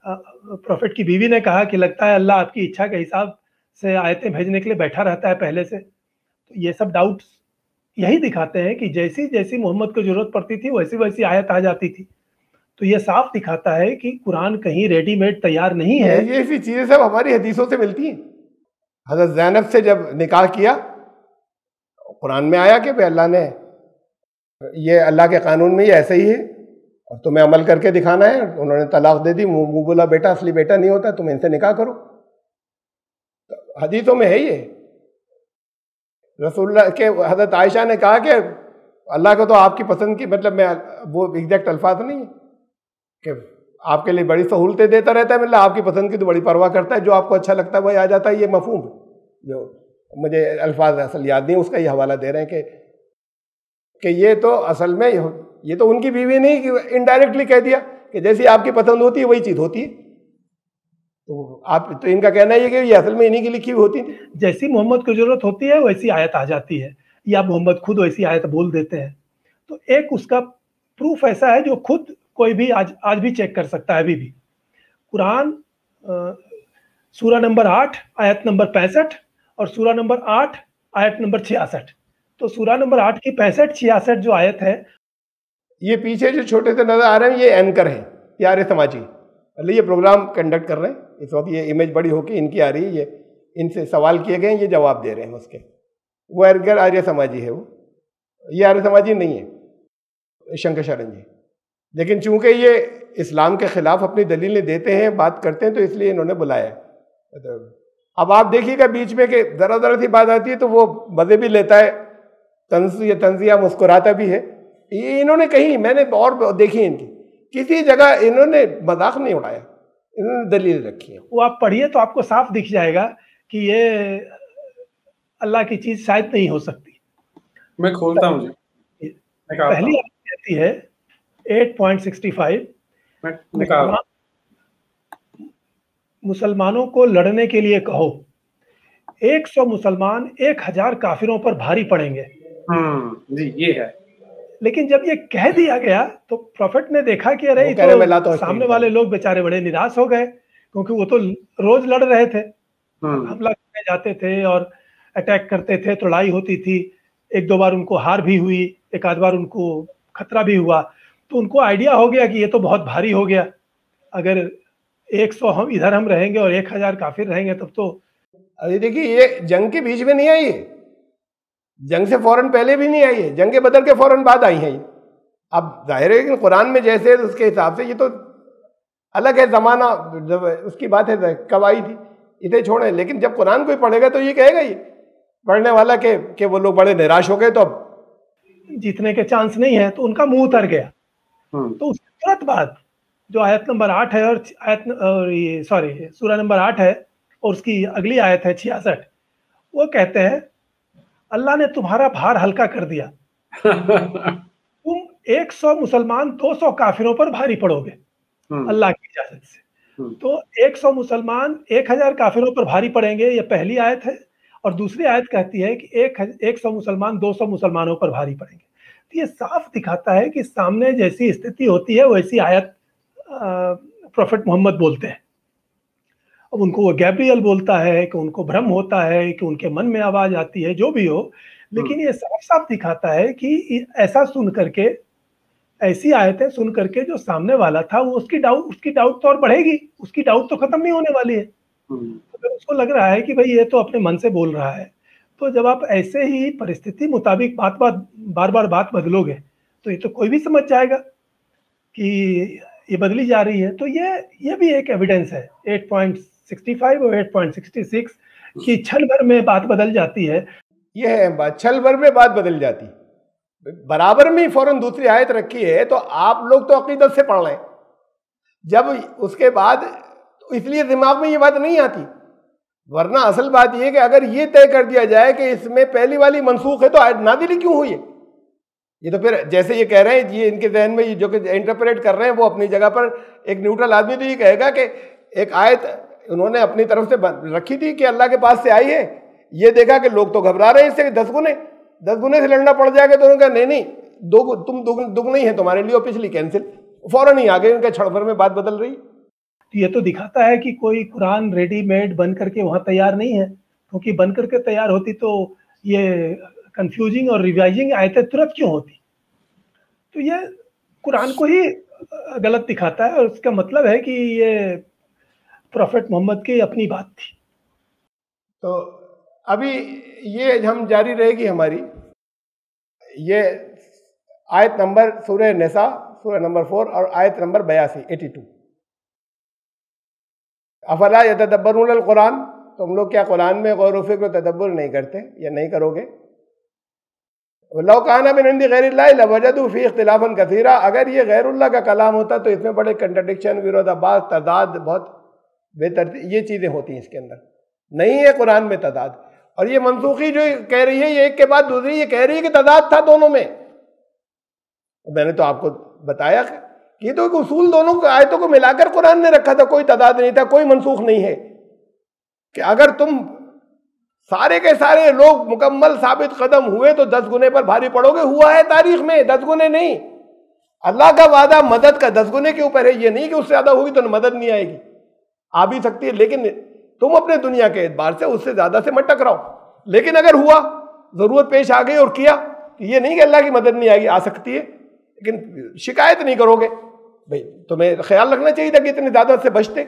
Speaker 3: प्रॉफिट की बीवी ने कहा कि लगता है अल्लाह आपकी इच्छा के हिसाब से आयतें भेजने के लिए बैठा रहता है पहले से। तो ये सब डाउट्स यही दिखाते हैं कि जैसी जैसी मोहम्मद को जरूरत पड़ती थी वैसी वैसी आयत आ जाती थी। तो ये साफ दिखाता है कि कुरान कहीं रेडीमेड तैयार नहीं है।
Speaker 1: ये ऐसी चीजें सब हमारी हदीसों से मिलती हैं। हजरत ज़ैनब से जब निकाह किया, कुरान में आया कि अल्लाह ने, ये अल्लाह के कानून में ये ऐसे ही है और तुम्हें अमल करके दिखाना है। उन्होंने तलाक दे दी, मुंह बोला बेटा असली बेटा नहीं होता, तुम इनसे निकाह करो। तो हदीसों में है ये। रसूलुल्लाह के हजरत आयशा ने कहा कि अल्लाह को तो आपकी पसंद की, मतलब मैं वो एग्जैक्ट अल्फाज नहीं है कि आपके लिए बड़ी सहूलतें देता रहता है, मतलब आपकी पसंद की तो बड़ी परवाह करता है, जो आपको अच्छा लगता है वही आ जाता है। ये मफहूम, जो मुझे अल्फाज असल याद नहीं, उसका ये हवाला दे रहे हैं कि ये तो असल में ये तो उनकी बीवी नहीं, कि इनडायरेक्टली कह दिया कि जैसी आपकी पसंद होती है वही चीज़ होती है। तो आप तो इनका कहना है कि ये असल में इन्हीं की लिखी हुई होती थी।
Speaker 3: जैसी मोहम्मद को जरूरत होती है वैसी आयत आ जाती है, या मोहम्मद खुद वैसी आयत बोल देते हैं। तो एक उसका प्रूफ ऐसा है जो खुद कोई भी आज भी चेक कर सकता है। अभी भी कुरान सूरा नंबर 8 आयत नंबर 65 और सूरा नंबर 8 आयत नंबर 66। तो सूरा नंबर 8 की 65-66 जो आयत है,
Speaker 1: ये पीछे जो छोटे से नजर आ रहे हैं ये एंकर हैं, ये आर्य समाजी, मतलब ये प्रोग्राम कंडक्ट कर रहे हैं इस वक्त। ये इमेज बड़ी होके इनकी आ रही है, ये इनसे सवाल किए गए, ये जवाब दे रहे हैं उसके। वो एंकर आर्य समाजी है, वो ये आर्य समाजी नहीं है शंकर शरण जी। लेकिन चूंकि ये इस्लाम के खिलाफ अपनी दलीलें देते हैं, बात करते हैं, तो इसलिए इन्होंने बुलाया है। अब आप देखिएगा बीच में कि जरा जरा सी बात आती है तो वो मजे भी लेता है, तंजिया मुस्कुराता भी है। ये इन्होंने कहीं, मैंने और देखी इनकी किसी जगह इन्होंने मजाक नहीं उड़ाया, इन्होंने दलील रखी है।
Speaker 3: वो आप पढ़िए तो आपको साफ दिख जाएगा कि ये अल्लाह की चीज शायद नहीं हो सकती।
Speaker 4: मैं खोलता हूँ जी,
Speaker 3: पहली आयत कहती है 8.65, मुसलमानों को लड़ने के लिए कहो, 100 मुसलमान 1000 काफिरों पर भारी पड़ेंगे।
Speaker 4: जी ये है।
Speaker 3: लेकिन जब ये कह दिया गया तो प्रॉफिट ने देखा कि अरे तो सामने वाले लोग बेचारे बड़े निराश हो गए, क्योंकि वो तो रोज लड़ रहे थे, हमला करने जाते थे और अटैक करते थे, तो लड़ाई होती थी, एक दो बार उनको हार भी हुई, एक आध बार उनको खतरा भी हुआ, तो उनको आइडिया हो गया कि ये तो बहुत भारी हो गया, अगर 100 हम इधर हम रहेंगे और 1000 काफिर रहेंगे तब तो।
Speaker 1: अरे देखिए, ये जंग के बीच में नहीं आई है, जंग से फौरन पहले भी नहीं आई है, जंग के बदल के फौरन बाद आई है ये। अब जाहिर है कि कुरान में जैसे उसके हिसाब से ये तो अलग है जमाना, जब उसकी बात है कब आई थी, इसे छोड़े। लेकिन जब कुरान कोई पढ़ेगा तो ये कहेगा ये पढ़ने वाला के वो लोग बड़े निराश हो गए, तो अब
Speaker 3: जीतने के चांस नहीं है, तो उनका मुंह उतर गया। तो उसके तुरंत बाद जो आयत नंबर 8 है और ये सूरा नंबर 8 है और उसकी अगली आयत है 66, वो कहते हैं अल्लाह ने तुम्हारा भार हल्का कर दिया, तुम 100 मुसलमान 200 काफिरों पर भारी पड़ोगे अल्लाह की इजाजत से। तो 100 मुसलमान 1000 काफिरों पर भारी पड़ेंगे, ये पहली आयत है। और दूसरी आयत कहती है कि 100 मुसलमान 200 मुसलमानों पर भारी पड़ेंगे। तो ये साफ दिखाता है कि सामने जैसी स्थिति होती है वैसी आयत प्रॉफेट मोहम्मद बोलते हैं। अब उनको वो गैब्रियल बोलता है कि उनको भ्रम होता है कि उनके मन में आवाज आती है, जो भी हो, लेकिन ये साफ साफ दिखाता है कि ऐसा सुन करके, ऐसी आयतें सुन करके जो सामने वाला था वो उसकी डाउट तो और बढ़ेगी, उसकी डाउट तो खत्म नहीं होने वाली है। तो उसको लग रहा है कि भाई ये तो अपने मन से बोल रहा है। तो जब आप ऐसे ही परिस्थिति मुताबिक बार बार बात बदलोगे तो ये तो कोई भी समझ जाएगा कि ये बदली जा रही है। तो ये भी एक एविडेंस है 8.65 और 8.66 की क्षण भर में बात बदल जाती है।
Speaker 1: ये है बात, क्षण भर में बात बदल जाती, बराबर में फौरन दूसरी आयत रखी है, तो आप लोग तो अकीदत से पढ़ रहे हैं, जब उसके बाद तो इसलिए दिमाग में ये बात नहीं आती। वरना असल बात ये कि अगर ये तय कर दिया जाए कि इसमें पहली वाली मनसूख है तो आयत नाज़िल क्यों हुई है। ये तो फिर जैसे ये कह रहे हैं, ये इनके जहन में जो कि इंटरप्रेट कर रहे हैं वो अपनी जगह पर, एक न्यूट्रल आदमी तो ये कहेगा कि एक आयत उन्होंने अपनी तरफ से रखी थी कि अल्लाह के पास से आई है, ये देखा कि लोग तो घबरा रहे हैं इससे 10 गुने से लड़ना पड़ जाएगा, तो उन्होंने कहा नहीं तुम दुगनी ही है तुम्हारे लिए, और पिछली कैंसिल, फौरन ही आ गए, उनके क्षण भर में बात बदल रही।
Speaker 3: तो ये तो दिखाता है कि कोई कुरान रेडीमेड बन करके वहां तैयार नहीं है, क्योंकि बन करके तैयार होती तो ये कंफ्यूजिंग और रिवाइजिंग आयतें तुरंत क्यों होती। तो ये कुरान को ही गलत दिखाता है, और उसका मतलब है कि ये प्रॉफेट मोहम्मद की अपनी बात थी।
Speaker 1: तो अभी ये हम जारी रहेगी हमारी ये आयत नंबर सूरह निसा सूरह नंबर 4 और आयत नंबर 82 अफला यतदब्बरून कुरान, तुम लोग क्या कुरान में गौर व फिक्र तदब्बुर नहीं करते या नहीं करोगे। लौ काना मिन इंदी गैरिल्लाहि लवजदू फी इख्तिलाफन कसीरा, अगर ये गैरुल्लाह का कलाम होता तो इसमें बड़े कंट्रडिक्शन, विरोधाभास, तदाद, बहुत बेतरतीब ये चीज़ें होती हैं, इसके अंदर नहीं है कुरान में तदाद। और ये मनसूखी जो कह रही है ये एक के बाद दूसरी ये कह रही है कि तदाद था दोनों में। मैंने तो आपको बताया कि तो एक उसूल दोनों आयतों को मिलाकर कुरान ने रखा था, कोई तदाद नहीं था, कोई मनसूख नहीं है कि अगर तुम सारे के सारे लोग मुकम्मल साबित कदम हुए तो 10 गुने पर भारी पड़ोगे। हुआ है तारीख में 10 गुने नहीं, अल्लाह का वादा मदद का 10 गुने के ऊपर है। ये नहीं कि उससे ज्यादा होगी तो मदद नहीं आएगी, आ भी सकती है, लेकिन तुम अपने दुनिया के एतबार से उससे ज्यादा से मत टकराओ। लेकिन अगर हुआ, जरूरत पेश आ गई और किया, तो ये नहीं कि अल्लाह की मदद नहीं आएगी, आ सकती है, लेकिन शिकायत नहीं करोगे। भाई तुम्हें ख्याल रखना चाहिए था कि इतनी ज्यादा से बचते।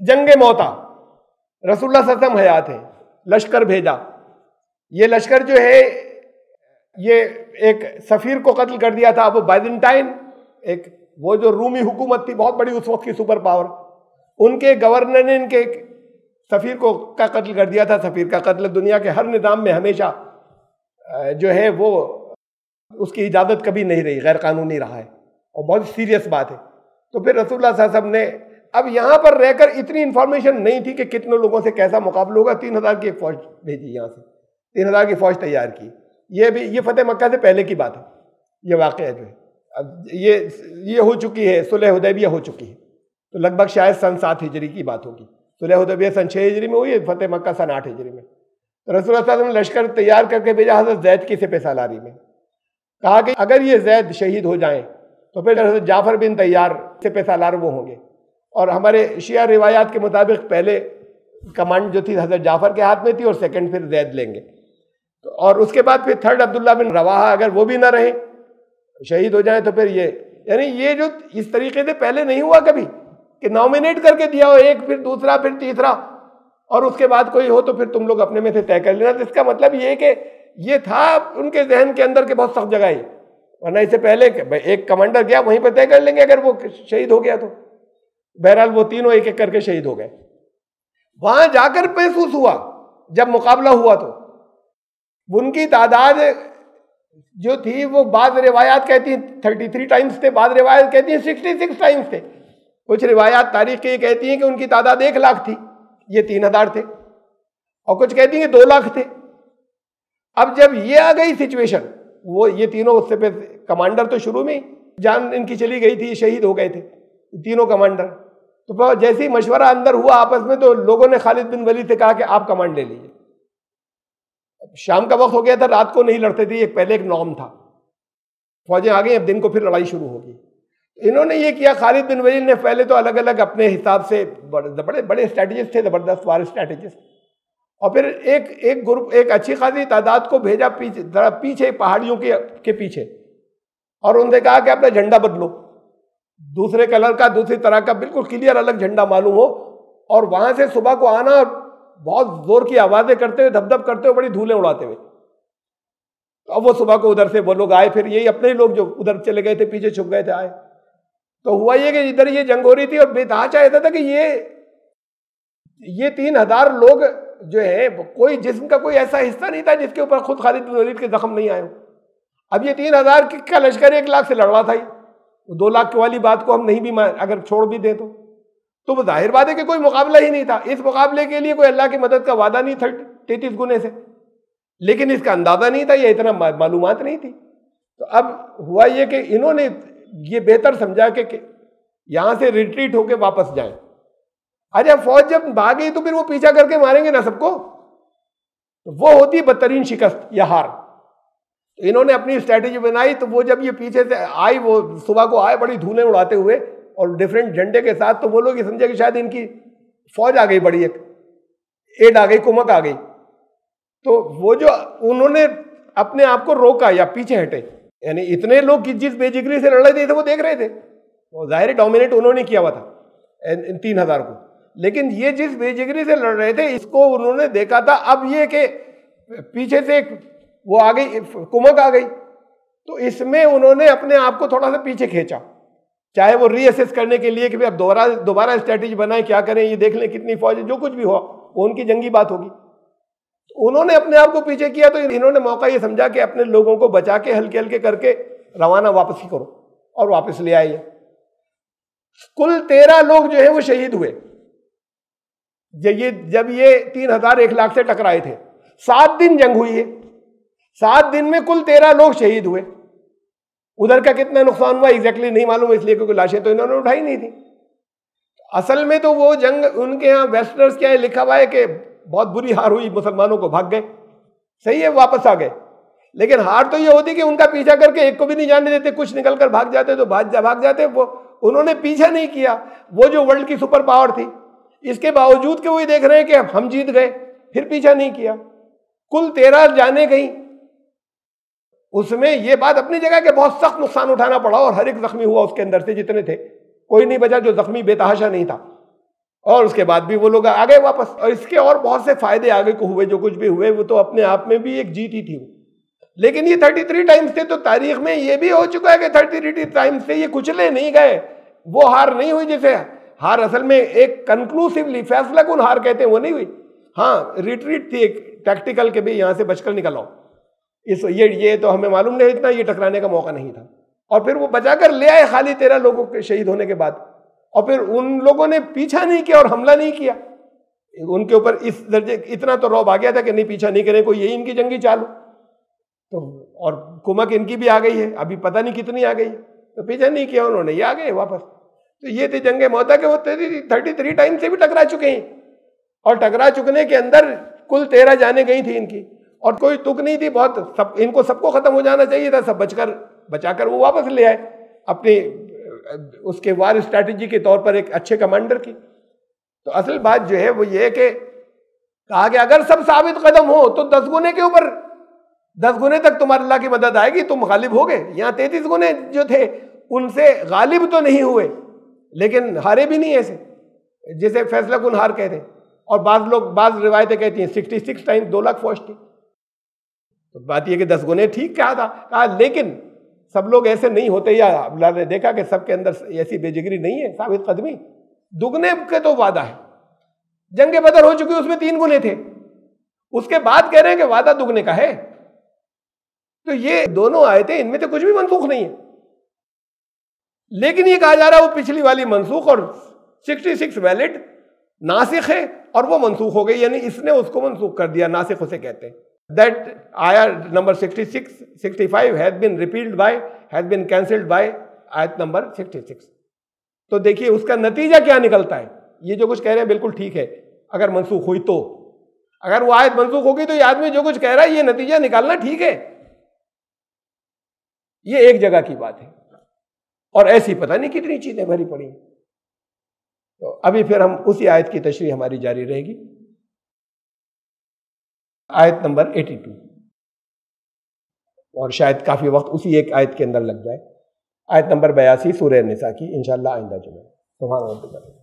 Speaker 1: जंगे मौता, रसूलुल्लाह सल्लल्लाहु अलैहि वसल्लम हयात है, लश्कर भेजा। ये लश्कर जो है ये एक सफीर को कत्ल कर दिया था, अब बाइजेंटाइन, एक वो जो रूमी हुकूमत थी बहुत बड़ी उस वक्त की सुपर पावर, उनके गवर्नर ने इनके एक सफीर को का कत्ल कर दिया था। सफीर का कत्ल दुनिया के हर निज़ाम में हमेशा जो है वो उसकी इजाज़त कभी नहीं रही, गैर कानूनी रहा है और बहुत सीरियस बात है। तो फिर रसूलुल्लाह सल्लल्लाहु अलैहि वसल्लम ने अब यहाँ पर रहकर इतनी इंफॉर्मेशन नहीं थी कि कितने लोगों से कैसा मुकाबला होगा, 3000 की एक फौज भेजी, यहाँ से 3000 की फौज तैयार की। ये फतेह मक्का से पहले की बात है, ये वाक़या जो है अब ये हो चुकी है, सुलह हुदैबिया हो चुकी है। तो लगभग शायद सन 7 हिजरी की बात होगी। सुलह हुदैबिया सन 6 हिजरी में हुई, फतेह मक्का सन 8 हिजरी में। तो रसूल सल्लल्लाहु अलैहि वसल्लम ने लश्कर तैयार करके भेजा हज़रत ज़ैद की सिपह सालारी में, कहा कि अगर ये ज़ैद शहीद हो जाएं तो फिर हज़रत जाफ़र बिन तैयार सिपह सालार वो होंगे। और हमारे शिया रिवायात के मुताबिक पहले कमांड जो थी हज़रत जाफ़र के हाथ में थी और सेकंड फिर ज़ैद लेंगे। तो और उसके बाद फिर थर्ड अब्दुल्ला बिन रवाहा, अगर वो भी ना रहे, शहीद हो जाए तो फिर ये, यानी ये जो इस तरीके से पहले नहीं हुआ कभी कि नॉमिनेट करके दिया हो एक, फिर दूसरा, फिर तीसरा, और उसके बाद कोई हो तो फिर तुम लोग अपने में से तय कर लेना। तो इसका मतलब ये कि ये था उनके जहन के अंदर के बहुत सख्त जगह ही, वरना इससे पहले एक कमांडर गया वहीं पर तय कर लेंगे अगर वो शहीद हो गया तो। बहरहाल वो तीनों एक एक करके शहीद हो गए। वहां जाकर महसूस हुआ जब मुकाबला हुआ तो उनकी तादाद जो थी वो बाद रिवायात कहती हैं 33 टाइम्स थे, बाद रिवायत कहती हैं 66 टाइम्स थे। कुछ रिवायात तारीख की कहती हैं कि उनकी तादाद 1 लाख थी, ये 3000 थे, और कुछ कहती हैं 2 लाख थे। अब जब ये आ गई सिचुएशन, वो ये तीनों उससे पे कमांडर तो शुरू में ही जान इनकी चली गई थी, शहीद हो गए थे तीनों कमांडर। तो जैसे ही मशवरा अंदर हुआ आपस में, तो लोगों ने खालिद बिन वलीद से कहा कि आप कमांड ले लीजिए। शाम का वक्त हो गया था, रात को नहीं लड़ते थे, एक पहले एक नॉर्म था, फौजें आ गई, अब दिन को फिर लड़ाई शुरू होगी। इन्होंने ये किया, खालिद बिन वलीद ने पहले तो अलग अलग अपने हिसाब से बड़े बड़े स्ट्रैटेजिस्ट थे, जबरदस्त वार स्ट्रैटेजिस्ट, और फिर एक ग्रुप, एक अच्छी खासी तादाद को भेजा पीछे पहाड़ियों के पीछे, और उनसे कहा कि अपना झंडा बदलो, दूसरे कलर का, दूसरी तरह का, बिल्कुल क्लियर अलग झंडा मालूम हो, और वहां से सुबह को आना और बहुत जोर की आवाजें करते हुए, धप-धप करते हुए, बड़ी धूलें उड़ाते हुए। तो अब वो सुबह को उधर से वो लोग आए, फिर यही अपने ही लोग जो उधर चले गए थे, पीछे छुप गए थे, आए। तो हुआ ये कि इधर ये जंग हो रही थी, और बेतहाशा ऐसा था कि ये 3000 लोग जो है, कोई जिस्म का कोई ऐसा हिस्सा नहीं था जिसके ऊपर खुद खालिद बिन वलीद के जख्म नहीं आए हो। अब ये 3000 का लश्कर 1 लाख से लड़ रहा था, 2 लाख वाली बात को हम नहीं भी अगर छोड़ भी दें तो वो जाहिर बात है कि कोई मुकाबला ही नहीं था। इस मुकाबले के लिए कोई अल्लाह की मदद का वादा नहीं था 33 गुने से, लेकिन इसका अंदाजा नहीं था, ये इतना मालूमात नहीं थी। तो अब हुआ ये कि इन्होंने ये बेहतर समझा कि यहां से रिट्रीट होकर वापस जाएं। अच्छा, फौज जब भागी तो फिर वो पीछा करके मारेंगे ना सबको, तो वो होती बदतरीन शिकस्त या हार। तो इन्होंने अपनी स्ट्रैटेजी बनाई, तो वो जब ये पीछे से आई, वो सुबह को आए बड़ी धूलें उड़ाते हुए और डिफरेंट झंडे के साथ, तो वो लोग ये समझे कि शायद इनकी फौज आ गई, बड़ी एक एड आ गई, कुमक आ गई। तो वो जो उन्होंने अपने आप को रोका या पीछे हटे, यानी इतने लोग जिस बेजिगरी से लड़ रहे थे वो देख रहे थे, वो जाहिर डोमिनेट उन्होंने किया हुआ था इन 3000 को, लेकिन ये जिस बेजिगरी से लड़ रहे थे इसको उन्होंने देखा था। अब ये कि पीछे से वो आ गई, कुमक आ गई, तो इसमें उन्होंने अपने आप को थोड़ा सा पीछे खींचा, चाहे वो रीअसेस करने के लिए कि भाई अब दोबारा स्ट्रैटेजी बनाए, क्या करें, ये देख लें कितनी फौज है, जो कुछ भी हो वो उनकी जंगी बात होगी। तो उन्होंने अपने आप को पीछे किया, तो इन्होंने मौका ये समझा कि अपने लोगों को बचा के हल्के हल्के करके रवाना वापस ही करो, और वापस ले आए। कुल 13 लोग जो है वो शहीद हुए जब ये 3000 1 लाख से टकराए थे। 7 दिन जंग हुई है, 7 दिन में कुल 13 लोग शहीद हुए। उधर का कितना नुकसान हुआ एग्जैक्टली नहीं मालूम, इसलिए क्योंकि लाशें तो इन्होंने उठाई नहीं थी। असल में तो वो जंग उनके यहाँ वेस्टर्स क्या है लिखा हुआ है कि बहुत बुरी हार हुई, मुसलमानों को भाग गए, सही है, वापस आ गए। लेकिन हार तो ये होती कि उनका पीछा करके एक को भी नहीं जाने देते, कुछ निकल कर भाग जाते तो भाग जाते। वो उन्होंने पीछा नहीं किया, वो जो वर्ल्ड की सुपर पावर थी, इसके बावजूद के वही देख रहे हैं कि हम जीत गए, फिर पीछा नहीं किया। कुल 13 जाने गई, उसमें ये बात अपनी जगह के बहुत सख्त नुकसान उठाना पड़ा, और हर एक जख्मी हुआ उसके अंदर से, जितने थे कोई नहीं बचा जो जख्मी बेतहाशा नहीं था। और उसके बाद भी वो लोग आ गए वापस, और इसके और बहुत से फायदे आगे को हुए, जो कुछ भी हुए वो तो अपने आप में भी एक जीत ही थी। लेकिन ये 33 टाइम्स थे, तो तारीख में ये भी हो चुका है कि 33 टाइम्स से ये कुचले नहीं गए, वो हार नहीं हुई। जैसे हार असल में एक कंक्लूसिवली फैसला कौन हार कहते हैं वो नहीं हुई, हाँ रिट्रीट थी एक टैक्टिकल के भी यहां से बचकर निकल आओ, ये तो हमें मालूम नहीं, इतना ये टकराने का मौका नहीं था। और फिर वो बचाकर ले आए खाली 13 लोगों के शहीद होने के बाद, और फिर उन लोगों ने पीछा नहीं किया और हमला नहीं किया। उनके ऊपर इस दर्जे इतना तो रौब आ गया था कि नहीं पीछा नहीं करें, कोई यही इनकी जंगी चालू। तो और कुमक इनकी भी आ गई है, अभी पता नहीं कितनी आ गई, तो पीछा नहीं किया उन्होंने, ये आ गए वापस। तो ये थी जंग मौता के वो 33 टाइम से भी टकरा चुके हैं, और टकरा चुकने के अंदर कुल 13 जाने गई थी इनकी, और कोई तुक नहीं थी, बहुत सब इनको सबको खत्म हो जाना चाहिए था, सब बचाकर वो वापस ले आए अपनी उसके वार स्ट्रैटेजी के तौर पर एक अच्छे कमांडर की। तो असल बात जो है वो ये है कि कहा कि अगर सब साबित कदम हो तो 10 गुने के ऊपर 10 गुने तक तुम्हारे अल्लाह की मदद आएगी, तुम गालिब हो गए। यहाँ 33 गुने जो थे उनसे गालिब तो नहीं हुए, लेकिन हारे भी नहीं ऐसे, जिसे फैसला कुन हार कहते हैं। और बाज रिवायतें कहती हैं 66 टाइम 2 लाख फौज थी। तो बात यह कि 10 गुने ठीक क्या था, कहा लेकिन सब लोग ऐसे नहीं होते, या अल्लाह ने देखा कि सबके अंदर ऐसी बेजिगरी नहीं है, साबित कदमी, दुगने के तो वादा है। जंग बदर हो चुकी, उसमें 3 गुने थे, उसके बाद कह रहे हैं कि वादा दुगने का है। तो ये दोनों आयतें, इनमें तो कुछ भी मनसूख नहीं है, लेकिन ये कहा जा रहा है वो पिछली वाली मनसूख और 66 वैलिड नासिख है और वो मनसूख हो गई, यानी इसने उसको मनसूख कर दिया, नासिख उसे कहते हैं। दैट आया number 65 has been repealed by, has been cancelled by आयत नंबर 66। तो देखिए उसका नतीजा क्या निकलता है। ये जो कुछ कह रहे हैं बिल्कुल ठीक है, अगर मनसूख हुई तो, अगर वो आयत मनसूख होगी तो ये आदमी जो कुछ कह रहा है ये नतीजा निकालना ठीक है। ये एक जगह की बात है, और ऐसी पता नहीं कितनी चीजें भरी पड़ी। तो अभी फिर हम उसी आयत की तशरीह हमारी जारी रहेगी, आयत नंबर 82, और शायद काफी वक्त उसी एक आयत के अंदर लग जाए। आयत नंबर 82 सूरह निसा की, इंशाअल्लाह आइंदा जुमे। सुभान अल्लाह।